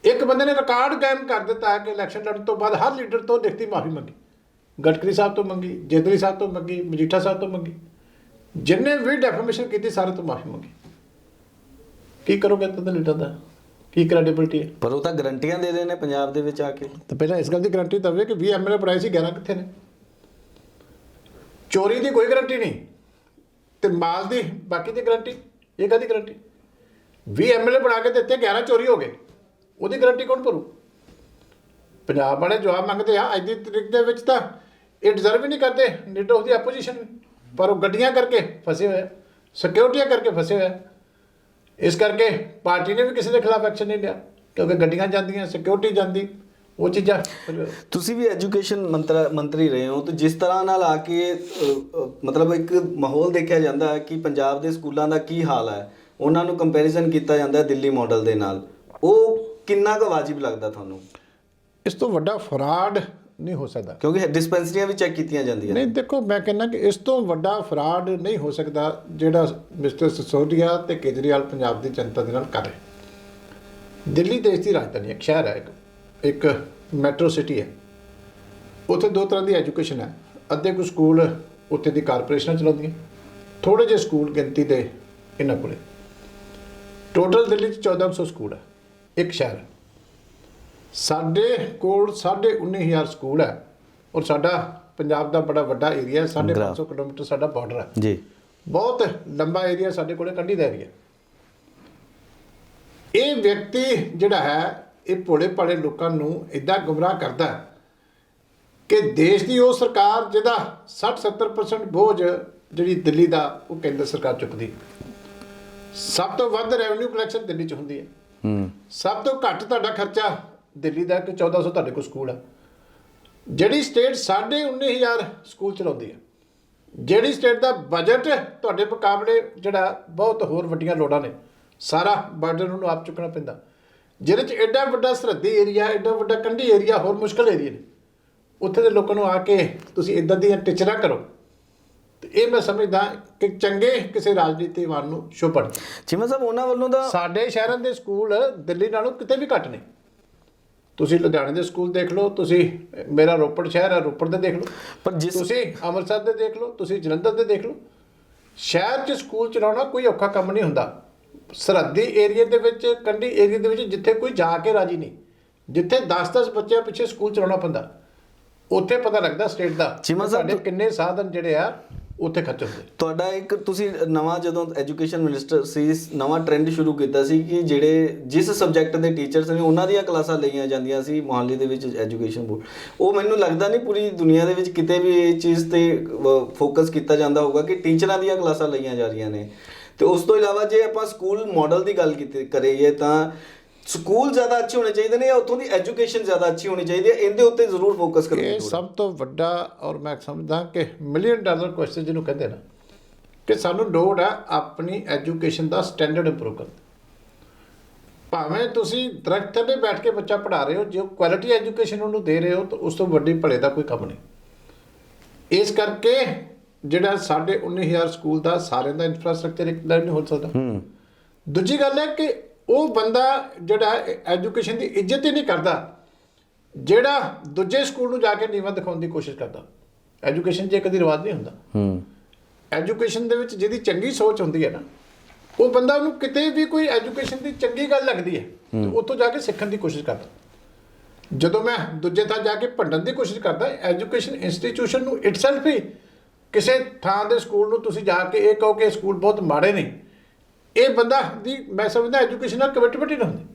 ਇੱਕ ਬੰਦੇ ਨੇ ਰਿਕਾਰਡ ਕਾਇਮ ਕਰ ਦਿੱਤਾ ਕਿ ਇਲੈਕਸ਼ਨ ਲੜਨ ਤੋਂ ਬਾਅਦ ਹਰ ਲੀਡਰ ਤੋਂ ਲਿਖਤੀ ਮਾਫੀ ਮੰਗੀ, ਗਡਕਰੀ ਸਾਹਿਬ ਤੋਂ ਮੰਗੀ, ਜੇਤਲੀ ਸਾਹਿਬ ਤੋਂ ਮੰਗੀ, ਮਜੀਠਾ ਸਾਹਿਬ ਤੋਂ ਮੰਗੀ, ਜਿੰਨੇ ਵੀ ਡੈਫਾਮੇਸ਼ਨ ਕੀਤੀ ਸਾਰੇ ਤੋਂ ਮਾਫੀ ਮੰਗੀ। ਕੀ ਕਰੋਗੇ ਤਾਂ ਲੀਡਰ ਦਾ ਕੀ ਕ੍ਰੈਡੀਬਿਲਿਟੀ ਹੈ? ਪਰ ਉਹ ਤਾਂ ਗਰੰਟੀਆਂ ਦੇ ਰਹੇ ਨੇ ਪੰਜਾਬ ਦੇ ਵਿੱਚ ਆ ਕੇ। ਤਾਂ ਪਹਿਲਾਂ ਇਸ ਗੱਲ ਦੀ ਗਾਰੰਟੀ ਦਵੇ ਕਿ 20 ਐਮਐਲਏ ਬਣਾਏ ਸੀ, 11 ਕਿੱਥੇ ਨੇ? ਚੋਰੀ ਦੀ ਕੋਈ ਗਾਰੰਟੀ ਨਹੀਂ ਤੇ ਮਾਲ ਦੀ ਬਾਕੀ ਦੀ ਗਾਰੰਟੀ, ਇਹ ਕਾਹਦੀ ਗਾਰੰਟੀ? 20 ਐਮਐਲਏ ਬਣਾ ਕੇ ਦਿੱਤੇ, 11 ਚੋਰੀ ਹੋ ਗਏ, ਉਹਦੀ ਗਾਰੰਟੀ ਕੌਣ ਭਰੂ? ਪੰਜਾਬ ਵਾਲੇ ਜਵਾਬ ਮੰਗਦੇ ਆ ਅੱਜ ਦੀ ਤਰੀਕ ਦੇ ਵਿੱਚ, ਤਾਂ ਇਹ ਡਿਜ਼ਰਵ ਹੀ ਨਹੀਂ ਕਰਦੇ ਲੀਡਰ ਆਫ ਦੀ ਆਪੋਜੀਸ਼ਨ ਵੀ, ਪਰ ਉਹ ਗੱਡੀਆਂ ਕਰਕੇ ਫਸੇ ਹੋਏ, ਸਿਕਿਉਰਟੀਆਂ ਕਰਕੇ ਫਸੇ ਹੋਏ। ਇਸ ਕਰਕੇ ਪਾਰਟੀ ਨੇ ਵੀ ਕਿਸੇ ਦੇ ਖਿਲਾਫ ਐਕਸ਼ਨ ਨਹੀਂ ਲਿਆ, ਕਿਉਂਕਿ ਗੱਡੀਆਂ ਜਾਂਦੀਆਂ, ਸਿਕਿਉਰਿਟੀ ਜਾਂਦੀ, ਉਹ ਚੀਜ਼ਾਂ। ਤੁਸੀਂ ਵੀ ਐਜੂਕੇਸ਼ਨ ਮੰਤਰੀ ਰਹੇ ਹੋ, ਤੇ ਜਿਸ ਤਰ੍ਹਾਂ ਨਾਲ ਆ ਕੇ ਮਤਲਬ ਇੱਕ ਮਾਹੌਲ ਦੇਖਿਆ ਜਾਂਦਾ ਹੈ ਕਿ ਪੰਜਾਬ ਦੇ ਸਕੂਲਾਂ ਦਾ ਕੀ ਹਾਲ ਹੈ, ਉਹਨਾਂ ਨੂੰ ਕੰਪੈਰੀਜ਼ਨ ਕੀਤਾ ਜਾਂਦਾ ਹੈ ਦਿੱਲੀ ਮਾਡਲ ਦੇ ਨਾਲ, ਉਹ ਕਿੰਨਾ ਕੁ ਵਾਜਿਬ ਲੱਗਦਾ ਤੁਹਾਨੂੰ? ਇਸ ਤੋਂ ਵੱਡਾ ਫਰਾਡ ਨਹੀਂ ਹੋ ਸਕਦਾ, ਕਿਉਂਕਿ ਡਿਸਪੈਂਸਰੀਆਂ ਵੀ ਚੈੱਕ ਕੀਤੀਆਂ ਜਾਂਦੀਆਂ ਨਹੀਂ। ਦੇਖੋ ਮੈਂ ਕਹਿੰਦਾ ਕਿ ਇਸ ਤੋਂ ਵੱਡਾ ਫਰਾਡ ਨਹੀਂ ਹੋ ਸਕਦਾ ਜਿਹੜਾ ਮਿਸਟਰ ਸਿਸੋਦੀਆ ਤੇ ਕੇਜਰੀਵਾਲ ਪੰਜਾਬ ਦੀ ਜਨਤਾ ਦੇ ਨਾਲ ਕਰ ਰਹੇ। ਦਿੱਲੀ ਦੇਸ਼ ਦੀ ਰਾਜਧਾਨੀ ਹੈ, ਇੱਕ ਸ਼ਹਿਰ ਹੈ, ਇੱਕ ਮੈਟਰੋ ਸਿਟੀ ਹੈ। ਉੱਥੇ ਦੋ ਤਰ੍ਹਾਂ ਦੀ ਐਜੂਕੇਸ਼ਨ ਹੈ। ਅੱਧੇ ਕੁ ਸਕੂਲ ਉੱਥੇ ਦੀ ਕਾਰਪੋਰੇਸ਼ਨਾਂ ਚਲਾਉਂਦੀਆਂ, ਥੋੜ੍ਹੇ ਜਿਹੇ ਸਕੂਲ ਗਿਣਤੀ ਦੇ ਇਹਨਾਂ ਕੋਲੇ। ਟੋਟਲ ਦਿੱਲੀ 'ਚ 1400 ਸਕੂਲ ਹੈ, ਇੱਕ ਸ਼ਹਿਰ। ਸਾਡੇ ਕੋਲ 19,500 ਸਕੂਲ ਹੈ, ਔਰ ਸਾਡਾ ਪੰਜਾਬ ਦਾ ਬੜਾ ਵੱਡਾ ਏਰੀਆ, 550 ਕਿਲੋਮੀਟਰ ਸਾਡਾ ਬਾਰਡਰ ਹੈ ਜੀ, ਬਹੁਤ ਲੰਬਾ ਏਰੀਆ ਸਾਡੇ ਕੋਲੇ, ਕੰਢੀ ਦਾ ਏਰੀਆ। ਇਹ ਵਿਅਕਤੀ ਜਿਹੜਾ ਹੈ ਇਹ ਭੋਲੇ ਭਾਲੇ ਲੋਕਾਂ ਨੂੰ ਇੱਦਾਂ ਗੁੰਮਰਾਹ ਕਰਦਾ ਕਿ ਦੇਸ਼ ਦੀ ਉਹ ਸਰਕਾਰ ਜਿਹਦਾ 60-70% ਬੋਝ ਜਿਹੜੀ ਦਿੱਲੀ ਦਾ ਉਹ ਕੇਂਦਰ ਸਰਕਾਰ ਚੁੱਕਦੀ। ਸਭ ਤੋਂ ਵੱਧ ਰੈਵਨਿਊ ਕਲੈਕਸ਼ਨ ਦਿੱਲੀ 'ਚ ਹੁੰਦੀ ਹੈ, ਸਭ ਤੋਂ ਘੱਟ ਤੁਹਾਡਾ ਖਰਚਾ ਦਿੱਲੀ ਦਾ ਕਿ 1400 ਤੁਹਾਡੇ ਕੋਲ ਸਕੂਲ ਆ। ਜਿਹੜੀ ਸਟੇਟ 19,500 ਸਕੂਲ ਚਲਾਉਂਦੀ ਹੈ, ਜਿਹੜੀ ਸਟੇਟ ਦਾ ਬਜਟ ਤੁਹਾਡੇ ਮੁਕਾਬਲੇ ਜਿਹੜਾ ਬਹੁਤ ਹੋਰ ਵੱਡੀਆਂ ਲੋੜਾਂ ਨੇ, ਸਾਰਾ ਬਰਡਨ ਉਹਨੂੰ ਆਪ ਚੁੱਕਣਾ ਪੈਂਦਾ, ਜਿਹਦੇ 'ਚ ਐਡਾ ਵੱਡਾ ਸਰਹੱਦੀ ਏਰੀਆ, ਐਡਾ ਵੱਡਾ ਕੰਢੀ ਏਰੀਆ, ਹੋਰ ਮੁਸ਼ਕਲ ਏਰੀਆ ਨੇ, ਉੱਥੇ ਦੇ ਲੋਕਾਂ ਨੂੰ ਆ ਕੇ ਤੁਸੀਂ ਇੱਦਾਂ ਦੀਆਂ ਟੀਚਰਾਂ ਕਰੋ, ਤੇ ਇਹ ਮੈਂ ਸਮਝਦਾ ਕਿ ਚੰਗੇ ਕਿਸੇ ਰਾਜਨੀਤੀਵਾਨ ਨੂੰ ਸ਼ੋਭਣ। ਚੀਮਾ ਸਾਹਿਬ ਉਹਨਾਂ ਵੱਲੋਂ ਤਾਂ ਸਾਡੇ ਸ਼ਹਿਰਾਂ ਦੇ ਸਕੂਲ ਦਿੱਲੀ ਨਾਲੋਂ ਕਿਤੇ ਵੀ ਘੱਟ ਨੇ। ਤੁਸੀਂ ਲੁਧਿਆਣੇ ਦੇ ਸਕੂਲ ਦੇਖ ਲਓ, ਤੁਸੀਂ ਮੇਰਾ ਰੋਪੜ ਸ਼ਹਿਰ ਹੈ, ਰੋਪੜ ਦੇ ਦੇਖ ਲਓ, ਪਰ ਜਿਸ ਤੁਸੀਂ ਅੰਮ੍ਰਿਤਸਰ ਦੇ ਦੇਖ ਲਓ, ਤੁਸੀਂ ਜਲੰਧਰ ਦੇ ਦੇਖ ਲਓ। ਸ਼ਹਿਰ 'ਚ ਸਕੂਲ ਚਲਾਉਣਾ ਕੋਈ ਔਖਾ ਕੰਮ ਨਹੀਂ ਹੁੰਦਾ। ਸਰਹੱਦੀ ਏਰੀਆ ਦੇ ਵਿੱਚ, ਕੰਢੀ ਏਰੀਆ ਦੇ ਵਿੱਚ ਜਿੱਥੇ ਕੋਈ ਜਾ ਕੇ ਰਾਜੀ ਨਹੀਂ, ਜਿੱਥੇ 10-10 ਬੱਚਿਆਂ ਪਿੱਛੇ ਸਕੂਲ ਚਲਾਉਣਾ ਪੈਂਦਾ, ਉੱਥੇ ਪਤਾ ਲੱਗਦਾ ਸਟੇਟ ਦਾ ਸਾਡੇ ਕਿੰਨੇ ਸਾਧਨ ਜਿਹੜੇ ਆ ਉੱਥੇ ਖਰਚ ਹੁੰਦੇ। ਤੁਹਾਡਾ ਇੱਕ ਤੁਸੀਂ ਨਵਾਂ ਜਦੋਂ ਐਜੂਕੇਸ਼ਨ ਮਿਨਿਸਟਰ ਸੀ, ਨਵਾਂ ਟ੍ਰੈਂਡ ਸ਼ੁਰੂ ਕੀਤਾ ਸੀ ਕਿ ਜਿਹੜੇ ਜਿਸ ਸਬਜੈਕਟ ਦੇ ਟੀਚਰਸ ਨੇ ਉਹਨਾਂ ਦੀਆਂ ਕਲਾਸਾਂ ਲਈਆਂ ਜਾਂਦੀਆਂ ਸੀ ਮੁਹੱਲੇ ਦੇ ਵਿੱਚ ਐਜੂਕੇਸ਼ਨ ਬੋਰਡ। ਉਹ ਮੈਨੂੰ ਲੱਗਦਾ ਨਹੀਂ ਪੂਰੀ ਦੁਨੀਆ ਦੇ ਵਿੱਚ ਕਿਤੇ ਵੀ ਇਹ ਚੀਜ਼ ਤੇ ਫੋਕਸ ਕੀਤਾ ਜਾਂਦਾ ਹੋਊਗਾ ਕਿ ਟੀਚਰਾਂ ਦੀਆਂ ਕਲਾਸਾਂ ਲਈਆਂ ਜਾ ਰਹੀਆਂ ਨੇ। ਤੇ ਉਸ ਤੋਂ ਇਲਾਵਾ ਜੇ ਆਪਾਂ ਸਕੂਲ ਮਾਡਲ ਦੀ ਗੱਲ ਕਰੀਏ ਤਾਂ ਸਕੂਲ ਜ਼ਿਆਦਾ ਅੱਛੇ ਹੋਣੇ ਚਾਹੀਦੇ ਨੇ ਜਾਂ ਉੱਥੋਂ ਦੀ ਐਜੂਕੇਸ਼ਨ ਜ਼ਿਆਦਾ ਅੱਛੀ ਹੋਣੀ ਚਾਹੀਦੀ ਹੈ, ਇਹਦੇ ਉੱਤੇ ਜ਼ਰੂਰ ਫੋਕਸ ਕਰਨਾ। ਇਹ ਸਭ ਤੋਂ ਵੱਡਾ ਔਰ ਮੈਂ ਸਮਝਦਾ ਕਿ $1 ਮਿਲੀਅਨ ਕੁਐਸਚਨ ਜਿਹਨੂੰ ਕਹਿੰਦੇ ਨਾ, ਕਿ ਸਾਨੂੰ ਲੋੜ ਆ ਆਪਣੀ ਐਜੂਕੇਸ਼ਨ ਦਾ ਸਟੈਂਡਰਡ ਇੰਪਰੂਵ ਕਰਨ। ਭਾਵੇਂ ਤੁਸੀਂ ਦਰਖਤ ਥੱਲੇ ਬੈਠ ਕੇ ਬੱਚਾ ਪੜ੍ਹਾ ਰਹੇ ਹੋ, ਜੇ ਕੁਆਲਿਟੀ ਐਜੂਕੇਸ਼ਨ ਉਹਨੂੰ ਦੇ ਰਹੇ ਹੋ ਤਾਂ ਉਸ ਤੋਂ ਵੱਡੀ ਭਲੇ ਦਾ ਕੋਈ ਕੰਮ ਨਹੀਂ। ਇਸ ਕਰਕੇ ਜਿਹੜਾ 19,500 ਸਕੂਲ ਦਾ ਸਾਰਿਆਂ ਦਾ ਇਨਫਰਾਸਟ੍ਰਕਚਰ ਇੱਕ ਨਹੀਂ ਹੋ ਸਕਦਾ। ਦੂਜੀ ਗੱਲ ਹੈ ਕਿ ਉਹ ਬੰਦਾ ਜਿਹੜਾ ਐਜੂਕੇਸ਼ਨ ਦੀ ਇੱਜ਼ਤ ਹੀ ਨਹੀਂ ਕਰਦਾ, ਜਿਹੜਾ ਦੂਜੇ ਸਕੂਲ ਨੂੰ ਜਾ ਕੇ ਨੀਵਾਂ ਦਿਖਾਉਣ ਦੀ ਕੋਸ਼ਿਸ਼ ਕਰਦਾ। ਐਜੂਕੇਸ਼ਨ 'ਚ ਕਦੀ ਰਿਵਾਜ ਨਹੀਂ ਹੁੰਦਾ। ਐਜੂਕੇਸ਼ਨ ਦੇ ਵਿੱਚ ਜਿਹਦੀ ਚੰਗੀ ਸੋਚ ਹੁੰਦੀ ਹੈ ਨਾ, ਉਹ ਬੰਦਾ ਉਹਨੂੰ ਕਿਤੇ ਵੀ ਕੋਈ ਐਜੂਕੇਸ਼ਨ ਦੀ ਚੰਗੀ ਗੱਲ ਲੱਗਦੀ ਹੈ ਤੇ ਉੱਥੋਂ ਜਾ ਕੇ ਸਿੱਖਣ ਦੀ ਕੋਸ਼ਿਸ਼ ਕਰਦਾ। ਜਦੋਂ ਮੈਂ ਦੂਜੇ ਥਾਂ ਜਾ ਕੇ ਭੰਡਣ ਦੀ ਕੋਸ਼ਿਸ਼ ਕਰਦਾ, ਐਜੂਕੇਸ਼ਨ ਇੰਸਟੀਟਿਊਸ਼ਨ ਨੂੰ ਇਟਸੈਲਫ ਹੀ ਕਿਸੇ ਥਾਂ ਦੇ ਸਕੂਲ ਨੂੰ ਤੁਸੀਂ ਜਾ ਕੇ ਇਹ ਕਹੋ ਕਿ ਸਕੂਲ ਬਹੁਤ ਮਾੜੇ ਨੇ, ਇਹ ਬੰਦਾ ਦੀ ਮੈਂ ਸਮਝਦਾ ਐਜੂਕੇਸ਼ਨ ਨਾਲ ਕਮਿਟਮੈਂਟ ਹੀ ਨਾ ਹੁੰਦੀ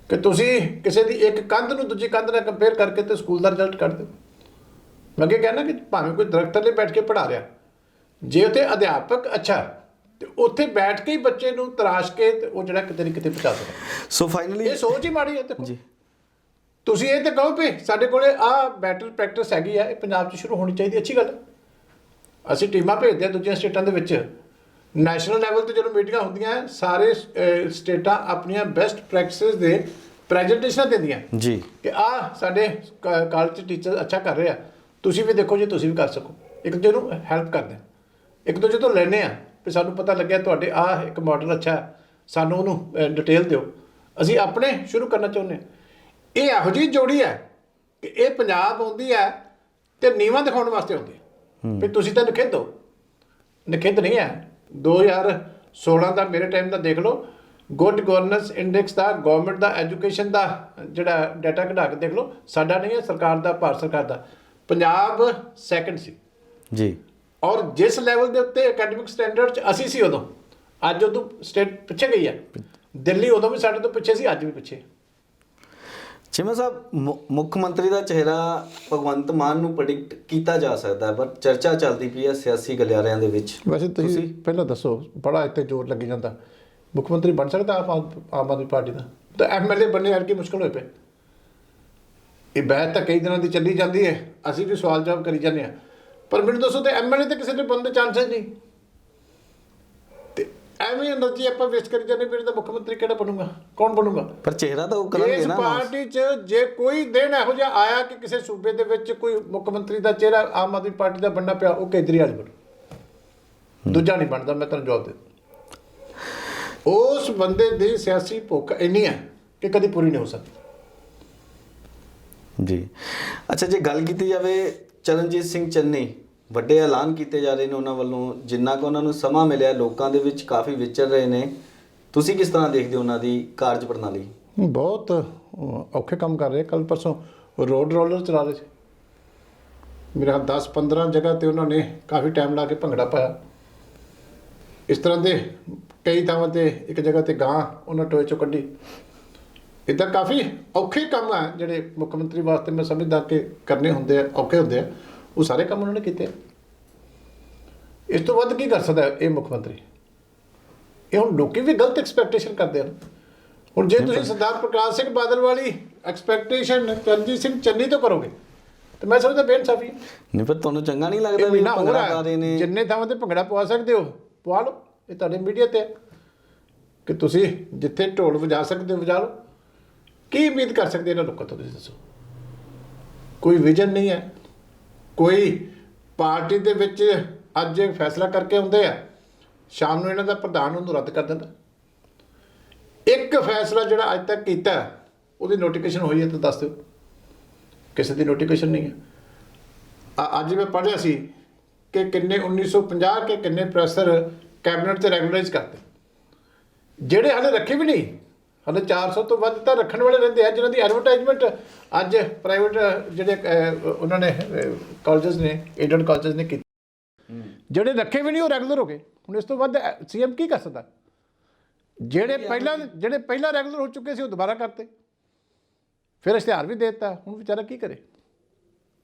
ਕਿ ਤੁਸੀਂ ਕਿਸੇ ਦੀ ਇੱਕ ਕੰਧ ਨੂੰ ਦੂਜੀ ਕੰਧ ਨਾਲ ਕੰਪੇਅਰ ਕਰਕੇ ਤੇ ਸਕੂਲ ਦਾ ਰਿਜ਼ਲਟ ਕੱਢ ਦਿਓ। ਮੈਂ ਅੱਗੇ ਕਹਿਣਾ ਕਿ ਭਾਵੇਂ ਕੋਈ ਦਰਖਤ ਥੱਲੇ ਬੈਠ ਕੇ ਪੜ੍ਹਾ ਰਿਹਾ, ਜੇ ਉੱਥੇ ਅਧਿਆਪਕ ਅੱਛਾ ਤੇ ਉੱਥੇ ਬੈਠ ਕੇ ਹੀ ਬੱਚੇ ਨੂੰ ਤਰਾਸ਼ ਕੇ ਤੇ ਉਹ ਜਿਹੜਾ ਕਿਤੇ ਨਾ ਕਿਤੇ ਪਹੁੰਚਾ ਸਕਦਾ। ਸੋ ਫਾਈਨਲੀ ਇਹ ਸੋਚ ਹੀ ਮਾੜੀ ਹੈ। ਦੇਖੋ ਜੀ, ਤੁਸੀਂ ਇਹ ਤੇ ਕਹੋ ਵੀ ਸਾਡੇ ਕੋਲੇ ਆਹ ਬੈਟਰ ਪ੍ਰੈਕਟਿਸ ਹੈਗੀ ਆ, ਇਹ ਪੰਜਾਬ 'ਚ ਸ਼ੁਰੂ ਹੋਣੀ ਚਾਹੀਦੀ, ਅੱਛੀ ਗੱਲ ਹੈ। ਅਸੀਂ ਟੀਮਾਂ ਭੇਜਦੇ ਹਾਂ ਦੂਜੀਆਂ ਸਟੇਟਾਂ ਦੇ ਵਿੱਚ, ਨੈਸ਼ਨਲ ਲੈਵਲ ਤੇ ਜਦੋਂ ਮੀਟਿੰਗਾਂ ਹੁੰਦੀਆਂ ਸਾਰੇ ਸਟੇਟਾਂ ਆਪਣੀਆਂ ਬੈਸਟ ਪ੍ਰੈਕਟਿਸਿਸ ਦੇ ਪ੍ਰੈਜੈਂਟੇਸ਼ਨਾਂ ਦਿੰਦੀਆਂ ਜੀ, ਕਿ ਆਹ ਸਾਡੇ ਕਾਲਜ 'ਚ ਟੀਚਰ ਅੱਛਾ ਕਰ ਰਹੇ ਆ, ਤੁਸੀਂ ਵੀ ਦੇਖੋ ਜੇ ਤੁਸੀਂ ਵੀ ਕਰ ਸਕੋ। ਇੱਕ ਦੂਜੇ ਨੂੰ ਹੈਲਪ ਕਰਦੇ, ਇੱਕ ਦੂਜੇ ਤੋਂ ਲੈਂਦੇ ਆ ਵੀ ਸਾਨੂੰ ਪਤਾ ਲੱਗਿਆ ਤੁਹਾਡੇ ਆਹ ਇੱਕ ਮਾਡਲ ਅੱਛਾ, ਸਾਨੂੰ ਉਹਨੂੰ ਡਿਟੇਲ ਦਿਓ। ਅਸੀਂ ਆਪਣੇ ਸ਼ੁਰੂ ਕਰਨਾ ਚਾਹੁੰਦੇ ਹਾਂ। ਇਹ ਇਹੋ ਜਿਹੀ ਜੋੜੀ ਹੈ ਕਿ ਇਹ ਪੰਜਾਬ ਆਉਂਦੀ ਹੈ ਤੇ ਨੀਵਾਂ ਦਿਖਾਉਣ ਵਾਸਤੇ ਆਉਂਦੀ ਹੈ ਵੀ ਤੁਸੀਂ ਤਾਂ ਨਿਖਿੱਧ ਹੋ। ਨਿਖਿੱਧ ਨਹੀਂ ਹੈ। 2016 ਦਾ ਮੇਰੇ ਟਾਈਮ ਦਾ ਦੇਖ ਲਓ, ਗੁੱਡ ਗਵਰਨੈਂਸ ਇੰਡੈਕਸ ਦਾ ਗਵਰਨਮੈਂਟ ਦਾ ਐਜੂਕੇਸ਼ਨ ਦਾ ਜਿਹੜਾ ਡਾਟਾ ਕਢਾ ਕੇ ਦੇਖ ਲਓ, ਸਾਡਾ ਨਹੀਂ ਹੈ, ਸਰਕਾਰ ਦਾ, ਭਾਰਤ ਸਰਕਾਰ ਦਾ। ਪੰਜਾਬ ਸੈਕੰਡ ਸੀ ਜੀ, ਔਰ ਜਿਸ ਲੈਵਲ ਦੇ ਉੱਤੇ ਅਕੈਡਮਿਕ ਸਟੈਂਡਰਡ 'ਚ ਅਸੀਂ ਸੀ ਉਦੋਂ, ਅੱਜ ਉਦੋਂ ਸਟੇਟ ਪਿੱਛੇ ਗਈ ਹੈ। ਦਿੱਲੀ ਉਦੋਂ ਵੀ ਸਾਡੇ ਤੋਂ ਪਿੱਛੇ ਸੀ, ਅੱਜ ਵੀ ਪਿੱਛੇ। ਚੀਮਾ ਸਾਹਿਬ, ਮੁੱਖ ਮੰਤਰੀ ਦਾ ਚਿਹਰਾ ਭਗਵੰਤ ਮਾਨ ਨੂੰ ਪ੍ਰੈਡਿਕਟ ਕੀਤਾ ਜਾ ਸਕਦਾ ਹੈ, ਪਰ ਚਰਚਾ ਚੱਲਦੀ ਪਈ ਹੈ ਸਿਆਸੀ ਗਲਿਆਰਿਆਂ ਦੇ ਵਿੱਚ। ਵੈਸੇ ਤੁਸੀਂ ਪਹਿਲਾਂ ਦੱਸੋ, ਬੜਾ ਇੱਥੇ ਜ਼ੋਰ ਲੱਗੀ ਜਾਂਦਾ, ਮੁੱਖ ਮੰਤਰੀ ਬਣ ਸਕਦਾ ਆਮ ਆਦਮੀ ਪਾਰਟੀ ਦਾ? ਤਾਂ ਐਮਐਲਏ ਬਣਨੇ ਯਾਰ ਕੀ ਮੁਸ਼ਕਲ ਹੋਏ ਪਏ। ਇਹ ਬਹਿਸ ਤਾਂ ਕਈ ਦਿਨਾਂ ਦੀ ਚੱਲੀ ਜਾਂਦੀ ਹੈ, ਅਸੀਂ ਵੀ ਸਵਾਲ ਜਵਾਬ ਕਰੀ ਜਾਂਦੇ ਹਾਂ, ਪਰ ਮੈਨੂੰ ਦੱਸੋ ਤੇ ਐਮਐਲਏ ਤੇ ਕਿਸੇ ਦੇ ਬਣਨ ਦੇ ਚਾਂਸਸ ਨਹੀਂ। ਤੇ ਐਵੇਂ ਐਨਰਜੀ ਆਪਾਂ ਵੇਸਟ ਕਰੀ ਜਾਂਦੇ, ਫਿਰ ਤਾਂ ਮੁੱਖ ਮੰਤਰੀ ਕਿਹੜਾ ਬਣੂਗਾ, ਕੌਣ ਬਣੂਗਾ? ਪਰ ਚਿਹਰਾ ਤਾਂ ਉਹ ਕਰਨਗੇ ਇਸ ਨਾ। ਪਾਰਟੀ 'ਚ ਜੇ ਕੋਈ ਦਿਨ ਇਹੋ ਜਿਹਾ ਆਇਆ ਕਿ ਕਿਸੇ ਸੂਬੇ ਦੇ ਵਿੱਚ ਕੋਈ ਮੁੱਖ ਮੰਤਰੀ ਦਾ ਚਿਹਰਾ ਆਮ ਆਦਮੀ ਪਾਰਟੀ ਦਾ ਬਣਨਾ ਪਿਆ, ਉਹ ਕੇਜਰੀਵਾਲ ਬਣੂ, ਦੂਜਾ ਨਹੀਂ ਬਣਦਾ। ਮੈਂ ਤੁਹਾਨੂੰ ਜਵਾਬ ਦੇ, ਉਸ ਬੰਦੇ ਦੀ ਸਿਆਸੀ ਭੁੱਖ ਇੰਨੀ ਹੈ ਕਿ ਕਦੀ ਪੂਰੀ ਨਹੀਂ ਹੋ ਸਕਦੀ। ਜੀ, ਅੱਛਾ, ਜੇ ਗੱਲ ਕੀਤੀ ਜਾਵੇ ਚਰਨਜੀਤ ਸਿੰਘ ਚੰਨੀ, ਵੱਡੇ ਐਲਾਨ ਕੀਤੇ ਜਾ ਰਹੇ ਨੇ ਉਹਨਾਂ ਵੱਲੋਂ, ਜਿੰਨਾ ਕੁ ਉਹਨਾਂ ਨੂੰ ਸਮਾਂ ਮਿਲਿਆ ਲੋਕਾਂ ਦੇ ਵਿੱਚ ਕਾਫੀ ਵਿਚਰ ਰਹੇ ਨੇ, ਤੁਸੀਂ ਕਿਸ ਤਰ੍ਹਾਂ ਦੇਖਦੇ ਹੋ ਉਹਨਾਂ ਦੀ ਕਾਰਜ ਪ੍ਰਣਾਲੀ? ਬਹੁਤ ਔਖੇ ਕੰਮ ਕਰ ਰਹੇ। ਕੱਲ ਪਰਸੋਂ ਰੋਡ ਰੋਲਰ ਚਲਾ ਰਹੇ ਸੀ, ਮੇਰਾ 10-15 ਜਗ੍ਹਾ ਤੇ ਉਹਨਾਂ ਨੇ ਕਾਫੀ ਟਾਈਮ ਲਾ ਕੇ ਭੰਗੜਾ ਪਾਇਆ। ਇਸ ਤਰ੍ਹਾਂ ਦੇ ਕਈ ਥਾਵਾਂ ਤੇ, ਇੱਕ ਜਗ੍ਹਾ ਤੇ ਗਾਂ ਉਹਨਾਂ ਟੋਏ ਚੋਂ ਕੱਢੀ। ਇੱਦਾਂ ਕਾਫੀ ਔਖੇ ਕੰਮ ਆ ਜਿਹੜੇ ਮੁੱਖ ਮੰਤਰੀ ਵਾਸਤੇ ਮੈਂ ਸਮਝਦਾ ਕਿ ਕਰਨੇ ਹੁੰਦੇ ਆ, ਔਖੇ ਹੁੰਦੇ ਆ। ਉਹ ਸਾਰੇ ਕੰਮ ਉਹਨਾਂ ਨੇ ਕੀਤੇ। ਇਸ ਤੋਂ ਵੱਧ ਕੀ ਕਰ ਸਕਦਾ ਇਹ ਮੁੱਖ ਮੰਤਰੀ? ਇਹ ਹੁਣ ਲੋਕੀ ਵੀ ਗਲਤ ਐਕਸਪੈਕਟੇਸ਼ਨ ਕਰਦੇ ਹਨ। ਹੁਣ ਜੇ ਤੁਸੀਂ ਸਰਦਾਰ ਪ੍ਰਕਾਸ਼ ਸਿੰਘ ਬਾਦਲ ਵਾਲੀ ਐਕਸਪੈਕਟੇਸ਼ਨ ਚਰਨਜੀਤ ਸਿੰਘ ਚੰਨੀ ਤੋਂ ਕਰੋਗੇ ਤੇ ਮੈਂ ਸਮਝਦਾ ਬੇਇਨਸਾਫੀ ਹੈ। ਨਹੀਂ, ਪਰ ਤੁਹਾਨੂੰ ਚੰਗਾ ਨਹੀਂ ਲੱਗਦਾ ਇਹ ਵੀ ਮਹੀਨਾ ਹੋ ਭੰਗੜਾ ਪਾ ਰਿਹਾ, ਰਹੇ ਨੇ? ਜਿੰਨੇ ਥਾਵਾਂ ਤੇ ਭੰਗੜਾ ਪਵਾ ਸਕਦੇ ਹੋ ਪਵਾ ਲਓ। ਇਹ ਤੁਹਾਡੇ ਮੀਡੀਆ ਤੇ ਹੈ ਕਿ ਤੁਸੀਂ ਜਿੱਥੇ ਢੋਲ ਵਜਾ ਸਕਦੇ ਹੋ ਵਜਾ ਲਓ। ਕੀ ਉਮੀਦ ਕਰ ਸਕਦੇ ਇਹਨਾਂ ਲੋਕਾਂ ਤੋਂ? ਤੁਸੀਂ ਦੱਸੋ। ਕੋਈ ਵਿਜ਼ਨ ਨਹੀਂ ਹੈ। ਕੋਈ ਪਾਰਟੀ ਦੇ ਵਿੱਚ ਅੱਜ ਫੈਸਲਾ ਕਰਕੇ ਆਉਂਦੇ ਆ, ਸ਼ਾਮ ਨੂੰ ਇਹਨਾਂ ਦਾ ਪ੍ਰਧਾਨ ਉਹਨੂੰ ਰੱਦ ਕਰ ਦਿੰਦਾ। ਇੱਕ ਫੈਸਲਾ ਜਿਹੜਾ ਅੱਜ ਤੱਕ ਕੀਤਾ ਉਹਦੀ ਨੋਟੀਫਿਕੇਸ਼ਨ ਹੋਈ ਹੈ ਤਾਂ ਦੱਸ ਦਿਓ। ਕਿਸੇ ਦੀ ਨੋਟੀਫਿਕੇਸ਼ਨ ਨਹੀਂ ਹੈ। ਅੱਜ ਮੈਂ ਪੜ੍ਹਿਆ ਸੀ ਕਿ ਕਿੰਨੇ 1950 ਕੇ ਕਿੰਨੇ ਪ੍ਰੋਫੈਸਰ ਕੈਬਨਿਟ 'ਚ ਰੈਗੂਲਰਾਈਜ਼ ਕਰਤੇ, ਜਿਹੜੇ ਹਾਲੇ ਰੱਖੇ ਵੀ ਨਹੀਂ। ਹਾਲੇ 400 ਤੋਂ ਵੱਧ ਤਾਂ ਰੱਖਣ ਵਾਲੇ ਰਹਿੰਦੇ ਆ, ਜਿਨ੍ਹਾਂ ਦੀ ਐਡਵਰਟਾਈਜ਼ਮੈਂਟ ਅੱਜ ਪ੍ਰਾਈਵੇਟ ਜਿਹੜੇ ਉਹਨਾਂ ਨੇ ਕਾਲਜਸ ਨੇ, ਏਡਡ ਕਾਲਜਸ ਨੇ ਕੀਤੀ। ਜਿਹੜੇ ਰੱਖੇ ਵੀ ਨਹੀਂ ਉਹ ਰੈਗੂਲਰ ਹੋ ਗਏ। ਹੁਣ ਇਸ ਤੋਂ ਵੱਧ ਸੀਐਮ ਕੀ ਕਰ ਸਕਦਾ? ਜਿਹੜੇ ਪਹਿਲਾਂ ਰੈਗੂਲਰ ਹੋ ਚੁੱਕੇ ਸੀ ਉਹ ਦੁਬਾਰਾ ਕਰਤੇ, ਫਿਰ ਇਸ਼ਤਿਹਾਰ ਵੀ ਦੇ ਦਿੱਤਾ। ਹੁਣ ਵਿਚਾਰਾ ਕੀ ਕਰੇ?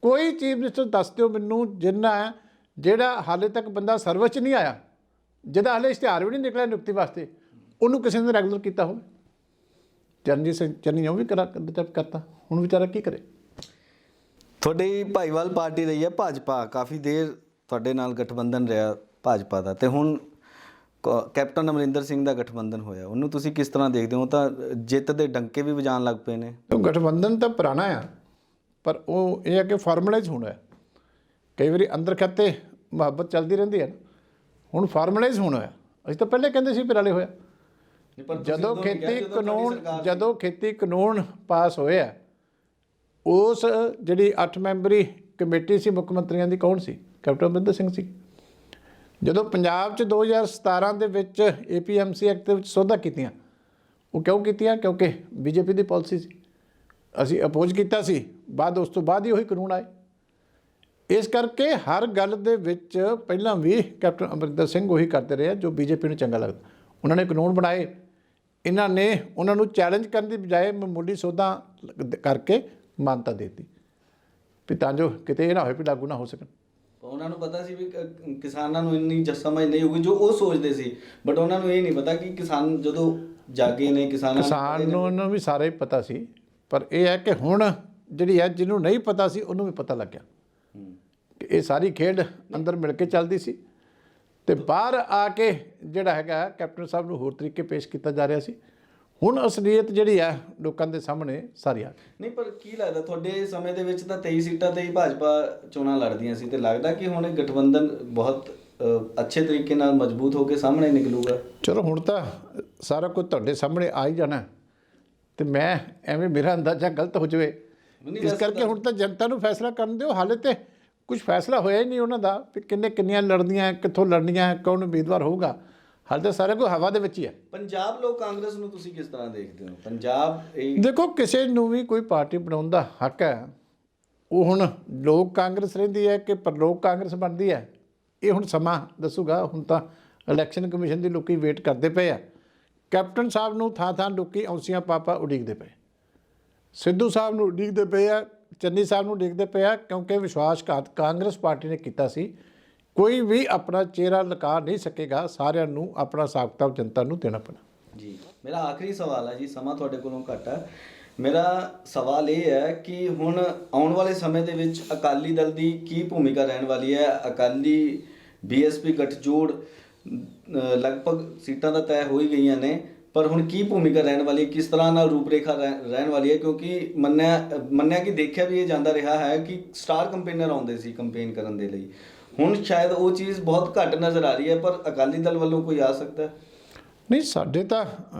ਕੋਈ ਚੀਫ ਮਿਨਿਸਟਰ ਦੱਸ ਦਿਓ ਮੈਨੂੰ ਜਿਹੜਾ ਹਾਲੇ ਤੱਕ ਬੰਦਾ ਸਰਵਿਸ 'ਚ ਨਹੀਂ ਆਇਆ, ਜਿਹਦਾ ਹਾਲੇ ਇਸ਼ਤਿਹਾਰ ਵੀ ਨਹੀਂ ਨਿਕਲਿਆ ਨਿਯੁਕਤੀ ਵਾਸਤੇ, ਉਹਨੂੰ ਕਿਸੇ ਨੇ ਰੈਗੂਲਰ ਕੀਤਾ ਹੋਵੇ। ਚਰਨਜੀਤ ਸਿੰਘ ਚੰਨੀ ਉਹ ਵੀ ਕਰਤਾ। ਹੁਣ ਵਿਚਾਰਾ ਕੀ ਕਰੇ? ਤੁਹਾਡੀ ਭਾਈਵਾਲ ਪਾਰਟੀ ਰਹੀ ਹੈ ਭਾਜਪਾ, ਕਾਫੀ ਦੇਰ ਤੁਹਾਡੇ ਨਾਲ ਗਠਬੰਧਨ ਰਿਹਾ ਭਾਜਪਾ ਦਾ, ਤੇ ਹੁਣ ਕੈਪਟਨ ਅਮਰਿੰਦਰ ਸਿੰਘ ਦਾ ਗਠਬੰਧਨ ਹੋਇਆ, ਉਹਨੂੰ ਤੁਸੀਂ ਕਿਸ ਤਰ੍ਹਾਂ ਦੇਖਦੇ ਹੋ? ਤਾਂ ਜਿੱਤ ਦੇ ਡੰਕੇ ਵੀ ਵਜਾਉਣ ਲੱਗ ਪਏ ਨੇ। ਗਠਬੰਧਨ ਤਾਂ ਪੁਰਾਣਾ ਆ, ਪਰ ਉਹ ਇਹ ਹੈ ਕਿ ਫਾਰਮਲਾਈਜ਼ ਹੋਣਾ ਹੈ। ਕਈ ਵਾਰੀ ਅੰਦਰ ਖਾਤੇ ਮੁਹੱਬਤ ਚੱਲਦੀ ਰਹਿੰਦੀ ਹੈ, ਹੁਣ ਫਾਰਮਲਾਈਜ਼ ਹੋਣਾ ਹੈ। ਅਸੀਂ ਤਾਂ ਪਹਿਲੇ ਕਹਿੰਦੇ ਸੀ ਪਿਰਾਲੇ ਹੋਇਆ। ਜਦੋਂ ਖੇਤੀ ਕਾਨੂੰਨ ਪਾਸ ਹੋਇਆ, ਉਸ ਜਿਹੜੀ 8 ਮੈਂਬਰੀ ਕਮੇਟੀ ਸੀ ਮੁੱਖ ਮੰਤਰੀਆਂ ਦੀ, ਕੌਣ ਸੀ? ਕੈਪਟਨ ਅਮਰਿੰਦਰ ਸਿੰਘ ਸੀ। ਜਦੋਂ ਪੰਜਾਬ 'ਚ 2017 ਦੇ ਵਿੱਚ APMC ਐਕਟ ਦੇ ਵਿੱਚ ਸੋਧਾਂ ਕੀਤੀਆਂ, ਉਹ ਕਿਉਂ ਕੀਤੀਆਂ? ਕਿਉਂਕਿ BJP ਦੀ ਪਾਲਿਸੀ ਸੀ। ਅਸੀਂ ਅਪੋਜ਼ ਕੀਤਾ ਸੀ, ਉਸ ਤੋਂ ਬਾਅਦ ਹੀ ਉਹੀ ਕਾਨੂੰਨ ਆਏ। ਇਸ ਕਰਕੇ ਹਰ ਗੱਲ ਦੇ ਵਿੱਚ ਪਹਿਲਾਂ ਵੀ ਕੈਪਟਨ ਅਮਰਿੰਦਰ ਸਿੰਘ ਉਹੀ ਕਰਦੇ ਰਹੇ ਜੋ BJP ਨੂੰ ਚੰਗਾ ਲੱਗਦਾ। ਉਹਨਾਂ ਨੇ ਕਾਨੂੰਨ ਬਣਾਏ, ਇਹਨਾਂ ਨੇ ਉਹਨਾਂ ਨੂੰ ਚੈਲੰਜ ਕਰਨ ਦੀ ਬਜਾਏ ਮਾਮੂਲੀ ਸੋਧਾਂ ਕਰਕੇ ਮਾਨਤਾ ਦੇ ਦਿੱਤੀ ਵੀ ਤਾਂ ਜੋ ਕਿਤੇ ਇਹ ਨਾ ਹੋਏ ਵੀ ਲਾਗੂ ਨਾ ਹੋ ਸਕਣ। ਉਹਨਾਂ ਨੂੰ ਪਤਾ ਸੀ ਵੀ ਕਿਸਾਨਾਂ ਨੂੰ ਇੰਨੀ ਸਮਝ ਨਹੀਂ ਹੋਊਗੀ ਜੋ ਉਹ ਸੋਚਦੇ ਸੀ, ਬਟ ਉਹਨਾਂ ਨੂੰ ਇਹ ਨਹੀਂ ਪਤਾ ਕਿ ਕਿਸਾਨ ਜਦੋਂ ਜਾਗੇ ਨੇ ਕਿਸਾਨ ਨੂੰ ਉਹਨਾਂ ਵੀ ਸਾਰੇ ਪਤਾ ਸੀ, ਪਰ ਇਹ ਹੈ ਕਿ ਹੁਣ ਜਿਹੜੀ ਹੈ ਜਿਹਨੂੰ ਨਹੀਂ ਪਤਾ ਸੀ ਉਹਨੂੰ ਵੀ ਪਤਾ ਲੱਗਿਆ ਕਿ ਇਹ ਸਾਰੀ ਖੇਡ ਅੰਦਰ ਮਿਲ ਕੇ ਚੱਲਦੀ ਸੀ ਤੇ ਬਾਹਰ ਆ ਕੇ ਜਿਹੜਾ ਹੈਗਾ ਕੈਪਟਨ ਸਾਹਿਬ ਨੂੰ ਹੋਰ ਤਰੀਕੇ ਪੇਸ਼ ਕੀਤਾ ਜਾ ਰਿਹਾ ਸੀ। ਹੁਣ ਅਸਲੀਅਤ ਜਿਹੜੀ ਹੈ ਲੋਕਾਂ ਦੇ ਸਾਹਮਣੇ ਸਾਰੀ ਆ ਗਈ। ਨਹੀਂ, ਪਰ ਕੀ ਲੱਗਦਾ ਤੁਹਾਡੇ ਸਮੇਂ ਦੇ ਵਿੱਚ ਤਾਂ 23 ਸੀਟਾਂ ਤੇ ਹੀ ਭਾਜਪਾ ਚੋਣਾਂ ਲੜਦੀਆਂ ਸੀ, ਤੇ ਲੱਗਦਾ ਕਿ ਹੁਣ ਇਹ ਗਠਬੰਧਨ ਬਹੁਤ ਅੱਛੇ ਤਰੀਕੇ ਨਾਲ ਮਜ਼ਬੂਤ ਹੋ ਕੇ ਸਾਹਮਣੇ ਨਿਕਲੂਗਾ? ਚਲੋ ਹੁਣ ਤਾਂ ਸਾਰਾ ਕੁਝ ਤੁਹਾਡੇ ਸਾਹਮਣੇ ਆ ਹੀ ਜਾਣਾ ਤੇ ਮੈਂ ਐਵੇਂ ਮੇਰਾ ਅੰਦਾਜ਼ਾ ਗਲਤ ਹੋ ਜਾਵੇ ਇਸ ਕਰਕੇ ਹੁਣ ਤਾਂ ਜਨਤਾ ਨੂੰ ਫੈਸਲਾ ਕਰਨ ਦਿਓ। ਹਾਲੇ ਤੇ ਕੁਝ ਫੈਸਲਾ ਹੋਇਆ ਹੀ ਨਹੀਂ ਉਹਨਾਂ ਦਾ ਵੀ ਕਿੰਨੀਆਂ ਲੜਨੀਆਂ, ਕਿੱਥੋਂ ਲੜਨੀਆਂ, ਕੌਣ ਉਮੀਦਵਾਰ ਹੋਊਗਾ। ਹਾਲੇ ਤਾਂ ਸਾਰਾ ਕੁਝ ਹਵਾ ਦੇ ਵਿੱਚ ਹੀ ਹੈ। ਪੰਜਾਬ ਲੋਕ ਕਾਂਗਰਸ ਨੂੰ ਤੁਸੀਂ ਕਿਸ ਤਰ੍ਹਾਂ ਦੇਖਦੇ ਹੋ? ਪੰਜਾਬ ਦੇਖੋ, ਕਿਸੇ ਨੂੰ ਵੀ ਕੋਈ ਪਾਰਟੀ ਬਣਾਉਣ ਦਾ ਹੱਕ ਹੈ। ਉਹ ਹੁਣ ਲੋਕ ਕਾਂਗਰਸ ਰਹਿੰਦੀ ਹੈ ਕਿ ਪਰਲੋਕ ਕਾਂਗਰਸ ਬਣਦੀ ਹੈ, ਇਹ ਹੁਣ ਸਮਾਂ ਦੱਸੂਗਾ। ਹੁਣ ਤਾਂ ਇਲੈਕਸ਼ਨ ਕਮਿਸ਼ਨ ਦੀ ਲੋਕੀ ਵੇਟ ਕਰਦੇ ਪਏ ਆ। ਕੈਪਟਨ ਸਾਹਿਬ ਨੂੰ ਥਾਂ ਲੋਕੀ ਔਂਸੀਆਂ ਪਾਪਾ ਉਡੀਕਦੇ ਪਏ, ਸਿੱਧੂ ਸਾਹਿਬ ਨੂੰ ਉਡੀਕਦੇ ਪਏ ਆ, ਚੰਨੀ ਸਾਹਿਬ ਨੂੰ ਉਡੀਕਦੇ ਪਏ ਆ, ਕਿਉਂਕਿ ਵਿਸ਼ਵਾਸਘਾਤ ਕਾਂਗਰਸ ਪਾਰਟੀ ਨੇ ਕੀਤਾ ਸੀ। ਕੋਈ ਵੀ ਆਪਣਾ ਚਿਹਰਾ ਲੁਕਾ ਨਹੀਂ ਸਕੇਗਾ, ਸਾਰਿਆਂ ਨੂੰ ਆਪਣਾ ਹਿਸਾਬ ਕਿਤਾਬ ਜਨਤਾ ਨੂੰ ਦੇਣਾ ਪੈਣਾ। ਜੀ, ਮੇਰਾ ਆਖਰੀ ਸਵਾਲ ਹੈ ਜੀ, ਸਮਾਂ ਤੁਹਾਡੇ ਕੋਲੋਂ ਘੱਟ ਹੈ। ਮੇਰਾ ਸਵਾਲ ਇਹ ਹੈ ਕਿ ਹੁਣ ਆਉਣ ਵਾਲੇ ਸਮੇਂ ਦੇ ਵਿੱਚ ਅਕਾਲੀ ਦਲ ਦੀ ਕੀ ਭੂਮਿਕਾ ਰਹਿਣ ਵਾਲੀ ਹੈ? ਅਕਾਲੀ BSP ਗੱਠਜੋੜ ਲਗਭਗ ਸੀਟਾਂ ਤਾਂ ਤੈਅ ਹੋ ਹੀ ਗਈਆਂ ਨੇ, ਪਰ ਹੁਣ ਕੀ ਭੂਮਿਕਾ ਰਹਿਣ ਵਾਲੀ ਹੈ? ਕਿਸ ਤਰ੍ਹਾਂ ਨਾਲ ਰੂਪਰੇਖਾ ਰਹਿਣ ਵਾਲੀ ਹੈ? ਕਿਉਂਕਿ ਮੰਨਿਆ ਕਿ ਦੇਖਿਆ ਵੀ ਇਹ ਜਾਂਦਾ ਰਿਹਾ ਹੈ ਕਿ ਸਟਾਰ ਕੰਪੇਨਰ ਆਉਂਦੇ ਸੀ ਕੰਪੇਨ ਕਰਨ ਦੇ ਲਈ, ਹੁਣ ਸ਼ਾਇਦ ਉਹ ਚੀਜ਼ ਬਹੁਤ ਘੱਟ ਨਜ਼ਰ ਆ ਰਹੀ ਹੈ, ਪਰ ਅਕਾਲੀ ਦਲ ਵੱਲੋਂ ਕੋਈ ਆ ਸਕਦਾ? ਨਹੀਂ, ਸਾਡੇ ਤਾਂ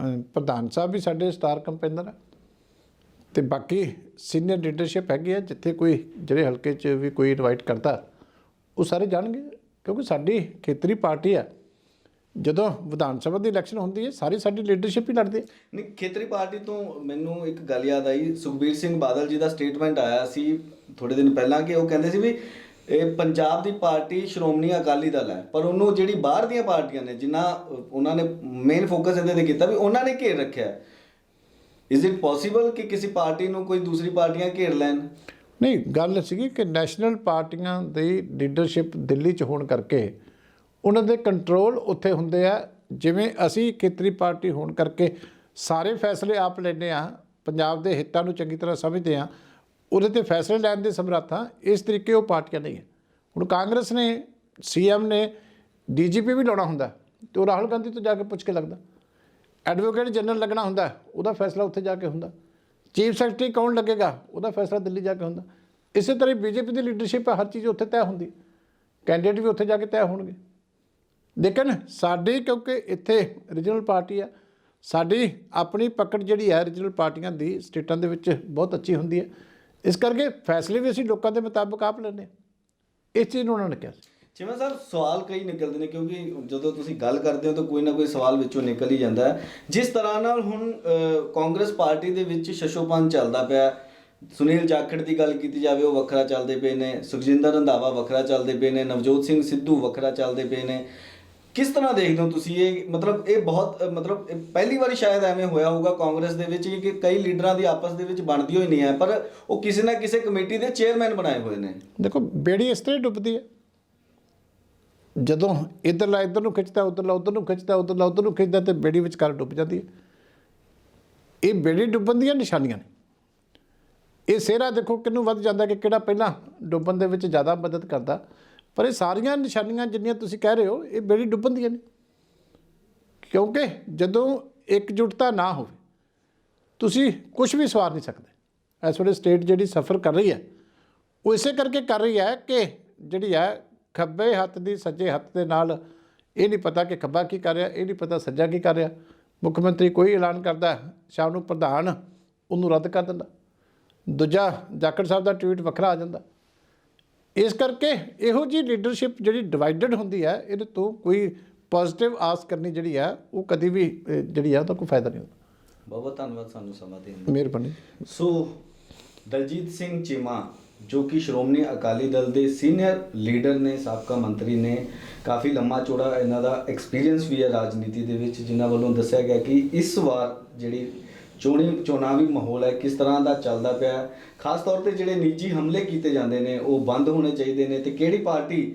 ਪ੍ਰਧਾਨ ਸਾਹਿਬ ਵੀ ਸਾਡੇ ਸਟਾਰ ਕੰਪੇਨਰ ਆ ਤੇ ਬਾਕੀ ਸੀਨੀਅਰ ਲੀਡਰਸ਼ਿਪ ਹੈਗੀ ਆ। ਜਿੱਥੇ ਕੋਈ ਜਿਹੜੇ ਹਲਕੇ 'ਚ ਵੀ ਕੋਈ ਇਨਵਾਈਟ ਕਰਦਾ ਉਹ ਸਾਰੇ ਜਾਣਗੇ, ਕਿਉਂਕਿ ਸਾਡੀ ਖੇਤਰੀ ਪਾਰਟੀ ਆ। ਜਦੋਂ ਵਿਧਾਨ ਸਭਾ ਦੀ ਇਲੈਕਸ਼ਨ ਹੁੰਦੀ ਹੈ ਸਾਰੀ ਸਾਡੀ ਲੀਡਰਸ਼ਿਪ ਹੀ ਲੜਦੀ ਹੈ। ਨਹੀਂ, ਖੇਤਰੀ ਪਾਰਟੀ ਤੋਂ ਮੈਨੂੰ ਇੱਕ ਗੱਲ ਯਾਦ ਆਈ, ਸੁਖਬੀਰ ਸਿੰਘ ਬਾਦਲ ਜੀ ਦਾ ਸਟੇਟਮੈਂਟ ਆਇਆ ਸੀ ਥੋੜੇ ਦਿਨ ਪਹਿਲਾਂ ਕਿ ਉਹ ਕਹਿੰਦੇ ਸੀ ਵੀ ਇਹ ਪੰਜਾਬ ਦੀ ਪਾਰਟੀ ਸ਼੍ਰੋਮਣੀ ਅਕਾਲੀ ਦਲ ਹੈ, ਪਰ ਉਹਨੂੰ ਜਿਹੜੀ ਬਾਹਰ ਦੀਆਂ ਪਾਰਟੀਆਂ ਨੇ ਜਿਨ੍ਹਾਂ ਉਹਨਾਂ ਨੇ ਮੇਨ ਫੋਕਸ ਇਹਦੇ 'ਤੇ ਕੀਤਾ ਵੀ ਉਹਨਾਂ ਨੇ ਘੇਰ ਰੱਖਿਆ। ਇਜ਼ ਇਟ ਪੋਸੀਬਲ ਕਿ ਕਿਸੇ ਪਾਰਟੀ ਨੂੰ ਕੋਈ ਦੂਸਰੀ ਪਾਰਟੀਆਂ ਘੇਰ ਲੈਣ? ਨਹੀਂ, ਗੱਲ ਸੀਗੀ ਕਿ ਨੈਸ਼ਨਲ ਪਾਰਟੀਆਂ ਦੀ ਲੀਡਰਸ਼ਿਪ ਦਿੱਲੀ 'ਚ ਹੋਣ ਕਰਕੇ ਉਹਨਾਂ ਦੇ ਕੰਟਰੋਲ ਉੱਥੇ ਹੁੰਦੇ ਆ। ਜਿਵੇਂ ਅਸੀਂ ਖੇਤਰੀ ਪਾਰਟੀ ਹੋਣ ਕਰਕੇ ਸਾਰੇ ਫੈਸਲੇ ਆਪ ਲੈਂਦੇ ਹਾਂ, ਪੰਜਾਬ ਦੇ ਹਿੱਤਾਂ ਨੂੰ ਚੰਗੀ ਤਰ੍ਹਾਂ ਸਮਝਦੇ ਹਾਂ, ਉਹਦੇ 'ਤੇ ਫੈਸਲੇ ਲੈਣ ਦੇ ਸਮਰੱਥਾ, ਇਸ ਤਰੀਕੇ ਉਹ ਪਾਰਟੀਆਂ ਨਹੀਂ ਹੈ। ਹੁਣ ਕਾਂਗਰਸ ਨੇ, CM ਨੇ DGP ਵੀ ਲਾਉਣਾ ਹੁੰਦਾ ਅਤੇ ਉਹ ਰਾਹੁਲ ਗਾਂਧੀ ਤੋਂ ਜਾ ਕੇ ਪੁੱਛ ਕੇ ਲੱਗਦਾ। ਐਡਵੋਕੇਟ ਜਨਰਲ ਲੱਗਣਾ ਹੁੰਦਾ, ਉਹਦਾ ਫੈਸਲਾ ਉੱਥੇ ਜਾ ਕੇ ਹੁੰਦਾ। ਚੀਫ ਸੈਕਟਰੀ ਕੌਣ ਲੱਗੇਗਾ, ਉਹਦਾ ਫੈਸਲਾ ਦਿੱਲੀ ਜਾ ਕੇ ਹੁੰਦਾ। ਇਸੇ ਤਰ੍ਹਾਂ BJP ਦੀ ਲੀਡਰਸ਼ਿਪ ਹੈ, ਹਰ ਚੀਜ਼ ਉੱਥੇ ਤੈਅ ਹੁੰਦੀ, ਕੈਂਡੀਡੇਟ ਵੀ ਉੱਥੇ ਜਾ ਕੇ ਤੈਅ ਹੋਣਗੇ। ਲੇਕਿਨ ਸਾਡੀ ਕਿਉਂਕਿ ਇੱਥੇ ਰੀਜਨਲ ਪਾਰਟੀ ਆ, ਸਾਡੀ ਆਪਣੀ ਪਕੜ ਜਿਹੜੀ ਹੈ ਰੀਜਨਲ ਪਾਰਟੀਆਂ ਦੀ ਸਟੇਟਾਂ ਦੇ ਵਿੱਚ ਬਹੁਤ ਅੱਛੀ ਹੁੰਦੀ ਹੈ। ਇਸ ਕਰਕੇ ਫੈਸਲੇ ਵੀ ਅਸੀਂ ਲੋਕਾਂ ਦੇ ਮੁਤਾਬਕ ਆਪ ਲੈਂਦੇ ਹਾਂ। ਇਸ ਚੀਜ਼ ਨੂੰ ਉਹਨਾਂ ਨੇ ਕਿਹਾ ਸੀ। ਚੀਮਾ ਸਾਹਿਬ, ਸਵਾਲ ਕਈ ਨਿਕਲਦੇ ਨੇ ਕਿਉਂਕਿ ਜਦੋਂ ਤੁਸੀਂ ਗੱਲ ਕਰਦੇ ਹੋ ਤਾਂ ਕੋਈ ਨਾ ਕੋਈ ਸਵਾਲ ਵਿੱਚੋਂ ਨਿਕਲ ਹੀ ਜਾਂਦਾ ਹੈ। ਜਿਸ ਤਰ੍ਹਾਂ ਨਾਲ ਹੁਣ ਕਾਂਗਰਸ ਪਾਰਟੀ ਦੇ ਵਿੱਚ ਸ਼ਸ਼ੋਪਨ ਚੱਲਦਾ ਪਿਆ, ਸੁਨੀਲ ਜਾਖੜ ਦੀ ਗੱਲ ਕੀਤੀ ਜਾਵੇ ਉਹ ਵੱਖਰਾ ਚੱਲਦੇ ਪਏ ਨੇ, ਸੁਖਜਿੰਦਰ ਰੰਧਾਵਾ ਵੱਖਰਾ ਚੱਲਦੇ ਪਏ ਨੇ, ਨਵਜੋਤ ਸਿੰਘ ਸਿੱਧੂ ਵੱਖਰਾ ਚੱਲਦੇ ਪਏ ਨੇ। ਕਿਸ ਤਰ੍ਹਾਂ ਦੇਖਦੇ ਹੋ ਤੁਸੀਂ ਇਹ? ਮਤਲਬ ਇਹ ਬਹੁਤ ਪਹਿਲੀ ਵਾਰੀ ਸ਼ਾਇਦ ਐਵੇਂ ਹੋਇਆ ਹੋਊਗਾ ਕਾਂਗਰਸ ਦੇ ਵਿੱਚ ਕਿ ਕਈ ਲੀਡਰਾਂ ਦੀ ਆਪਸ ਦੇ ਵਿੱਚ ਬਣਦੀ ਹੋਈ ਨਹੀਂ ਹੈ, ਪਰ ਉਹ ਕਿਸੇ ਨਾ ਕਿਸੇ ਕਮੇਟੀ ਦੇ ਚੇਅਰਮੈਨ ਬਣਾਏ ਹੋਏ ਨੇ। ਦੇਖੋ, ਬੇੜੀ ਇਸ ਤਰ੍ਹਾਂ ਡੁੱਬਦੀ ਹੈ, ਜਦੋਂ ਇੱਧਰਲਾ ਇੱਧਰ ਨੂੰ ਖਿੱਚਦਾ, ਉੱਧਰਲਾ ਉੱਧਰ ਨੂੰ ਖਿੱਚਦਾ, ਉੱਧਰਲਾ ਉੱਧਰ ਨੂੰ ਖਿੱਚਦਾ ਅਤੇ ਬੇੜੀ ਵਿਚਕਾਰ ਡੁੱਬ ਜਾਂਦੀ ਹੈ। ਇਹ ਬੇੜੀ ਡੁੱਬਣ ਦੀਆਂ ਨਿਸ਼ਾਨੀਆਂ ਨੇ। ਇਹ ਸਿਹਰਾ ਦੇਖੋ ਕਿਹਨੂੰ ਵੱਧ ਜਾਂਦਾ ਕਿ ਕਿਹੜਾ ਪਹਿਲਾਂ ਡੁੱਬਣ ਦੇ ਵਿੱਚ ਜ਼ਿਆਦਾ ਮਦਦ ਕਰਦਾ, ਪਰ ਇਹ ਸਾਰੀਆਂ ਨਿਸ਼ਾਨੀਆਂ ਜਿੰਨੀਆਂ ਤੁਸੀਂ ਕਹਿ ਰਹੇ ਹੋ ਇਹ ਬੇੜੀ ਡੁੱਬਣ ਦੀਆਂ ਨੇ। ਕਿਉਂਕਿ ਜਦੋਂ ਇਕਜੁੱਟਤਾ ਨਾ ਹੋਵੇ ਤੁਸੀਂ ਕੁਝ ਵੀ ਸਵਾਰ ਨਹੀਂ ਸਕਦੇ। ਇਸ ਵੇਲੇ ਸਟੇਟ ਜਿਹੜੀ ਸਫਰ ਕਰ ਰਹੀ ਹੈ ਉਹ ਇਸੇ ਕਰਕੇ ਕਰ ਰਹੀ ਹੈ ਕਿ ਜਿਹੜੀ ਹੈ ਖੱਬੇ ਹੱਥ ਦੀ ਸੱਜੇ ਹੱਥ ਦੇ ਨਾਲ ਇਹ ਨਹੀਂ ਪਤਾ ਕਿ ਖੱਬਾ ਕੀ ਕਰ ਰਿਹਾ, ਇਹ ਨਹੀਂ ਪਤਾ ਸੱਜਾ ਕੀ ਕਰ ਰਿਹਾ। ਮੁੱਖ ਮੰਤਰੀ ਕੋਈ ਐਲਾਨ ਕਰਦਾ, ਸ਼ਾਮ ਨੂੰ ਪ੍ਰਧਾਨ ਉਹਨੂੰ ਰੱਦ ਕਰ ਦਿੰਦਾ, ਦੂਜਾ ਜਾਖੜ ਸਾਹਿਬ ਦਾ ਟਵੀਟ ਵੱਖਰਾ ਆ ਜਾਂਦਾ। ਇਸ ਕਰਕੇ ਇਹੋ ਜਿਹੀ ਲੀਡਰਸ਼ਿਪ ਜਿਹੜੀ ਡਿਵਾਈਡਡ ਹੁੰਦੀ ਹੈ, ਇਹਦੇ ਤੋਂ ਕੋਈ ਪੋਜ਼ੀਟਿਵ ਆਸ ਕਰਨੀ ਜਿਹੜੀ ਹੈ ਉਹ ਕਦੀ ਵੀ ਜਿਹੜੀ ਹੈ ਉਹਦਾ ਕੋਈ ਫਾਇਦਾ ਨਹੀਂ ਹੁੰਦਾ। ਬਹੁਤ ਬਹੁਤ ਧੰਨਵਾਦ ਸਾਨੂੰ ਸਮਾਂ ਦੇਣ ਲਈ। ਮਿਹਰਬਾਨੀ। ਸੋ ਦਲਜੀਤ ਸਿੰਘ ਚੀਮਾ ਜੋ ਕਿ ਸ਼੍ਰੋਮਣੀ ਅਕਾਲੀ ਦਲ ਦੇ ਸੀਨੀਅਰ ਲੀਡਰ ਨੇ, ਸਾਬਕਾ ਮੰਤਰੀ ਨੇ। ਕਾਫੀ ਲੰਮਾ ਚੌੜਾ ਇਹਨਾਂ ਦਾ ਐਕਸਪੀਰੀਅੰਸ ਵੀ ਹੈ ਰਾਜਨੀਤੀ ਦੇ ਵਿੱਚ, ਜਿਨ੍ਹਾਂ ਵੱਲੋਂ ਦੱਸਿਆ ਗਿਆ ਕਿ ਇਸ ਵਾਰ ਜਿਹੜੀ ਚੋਣਾਵੀ ਮਾਹੌਲ ਹੈ ਕਿਸ ਤਰ੍ਹਾਂ ਦਾ ਚੱਲਦਾ ਪਿਆ ਹੈ। ਖਾਸ ਤੌਰ ਤੇ ਜਿਹੜੇ ਨਿੱਜੀ ਹਮਲੇ ਕੀਤੇ ਜਾਂਦੇ ਨੇ ਉਹ ਬੰਦ ਹੋਣੇ ਚਾਹੀਦੇ ਨੇ, ਤੇ ਕਿਹੜੀ ਪਾਰਟੀ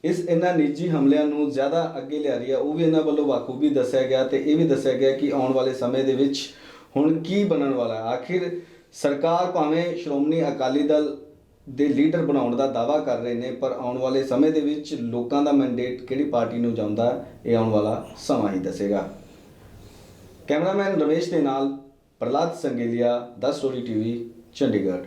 ਇਹਨਾਂ ਨਿੱਜੀ ਹਮਲਿਆਂ ਨੂੰ ਜ਼ਿਆਦਾ ਅੱਗੇ ਲਿਆ ਰਹੀ ਹੈ ਉਹ ਵੀ ਇਹਨਾਂ ਵੱਲੋਂ ਬਾਖੂਬੀ ਦੱਸਿਆ ਗਿਆ। ਤੇ ਇਹ ਵੀ ਦੱਸਿਆ ਗਿਆ ਕਿ ਆਉਣ ਵਾਲੇ ਸਮੇਂ ਦੇ ਵਿੱਚ ਹੁਣ ਕੀ ਬਣਨ ਵਾਲਾ ਹੈ। ਆਖਿਰ ਸਰਕਾਰ ਭਾਵੇਂ ਸ਼੍ਰੋਮਣੀ ਅਕਾਲੀ ਦਲ ਦੇ ਲੀਡਰ ਬਣਾਉਣ ਦਾ ਦਾਅਵਾ ਕਰ ਰਹੇ ਨੇ, ਪਰ ਆਉਣ ਵਾਲੇ ਸਮੇਂ ਦੇ ਵਿੱਚ ਲੋਕਾਂ ਦਾ ਮੈਂਡੇਟ ਕਿਹੜੀ ਪਾਰਟੀ ਨੂੰ ਜਾਂਦਾ ਹੈ ਇਹ ਆਉਣ ਵਾਲਾ ਸਮਾਂ ਹੀ ਦੱਸੇਗਾ। ਕੈਮਰਾਮੈਨ ਰਮੇਸ਼ ਦੇ ਨਾਲ ਪ੍ਰਹਲਾਦ ਸੰਗੇਲੀਆ, ਦਾ ਸਟੋਰੀ ਟੀਵੀ, ਚੰਡੀਗੜ੍ਹ।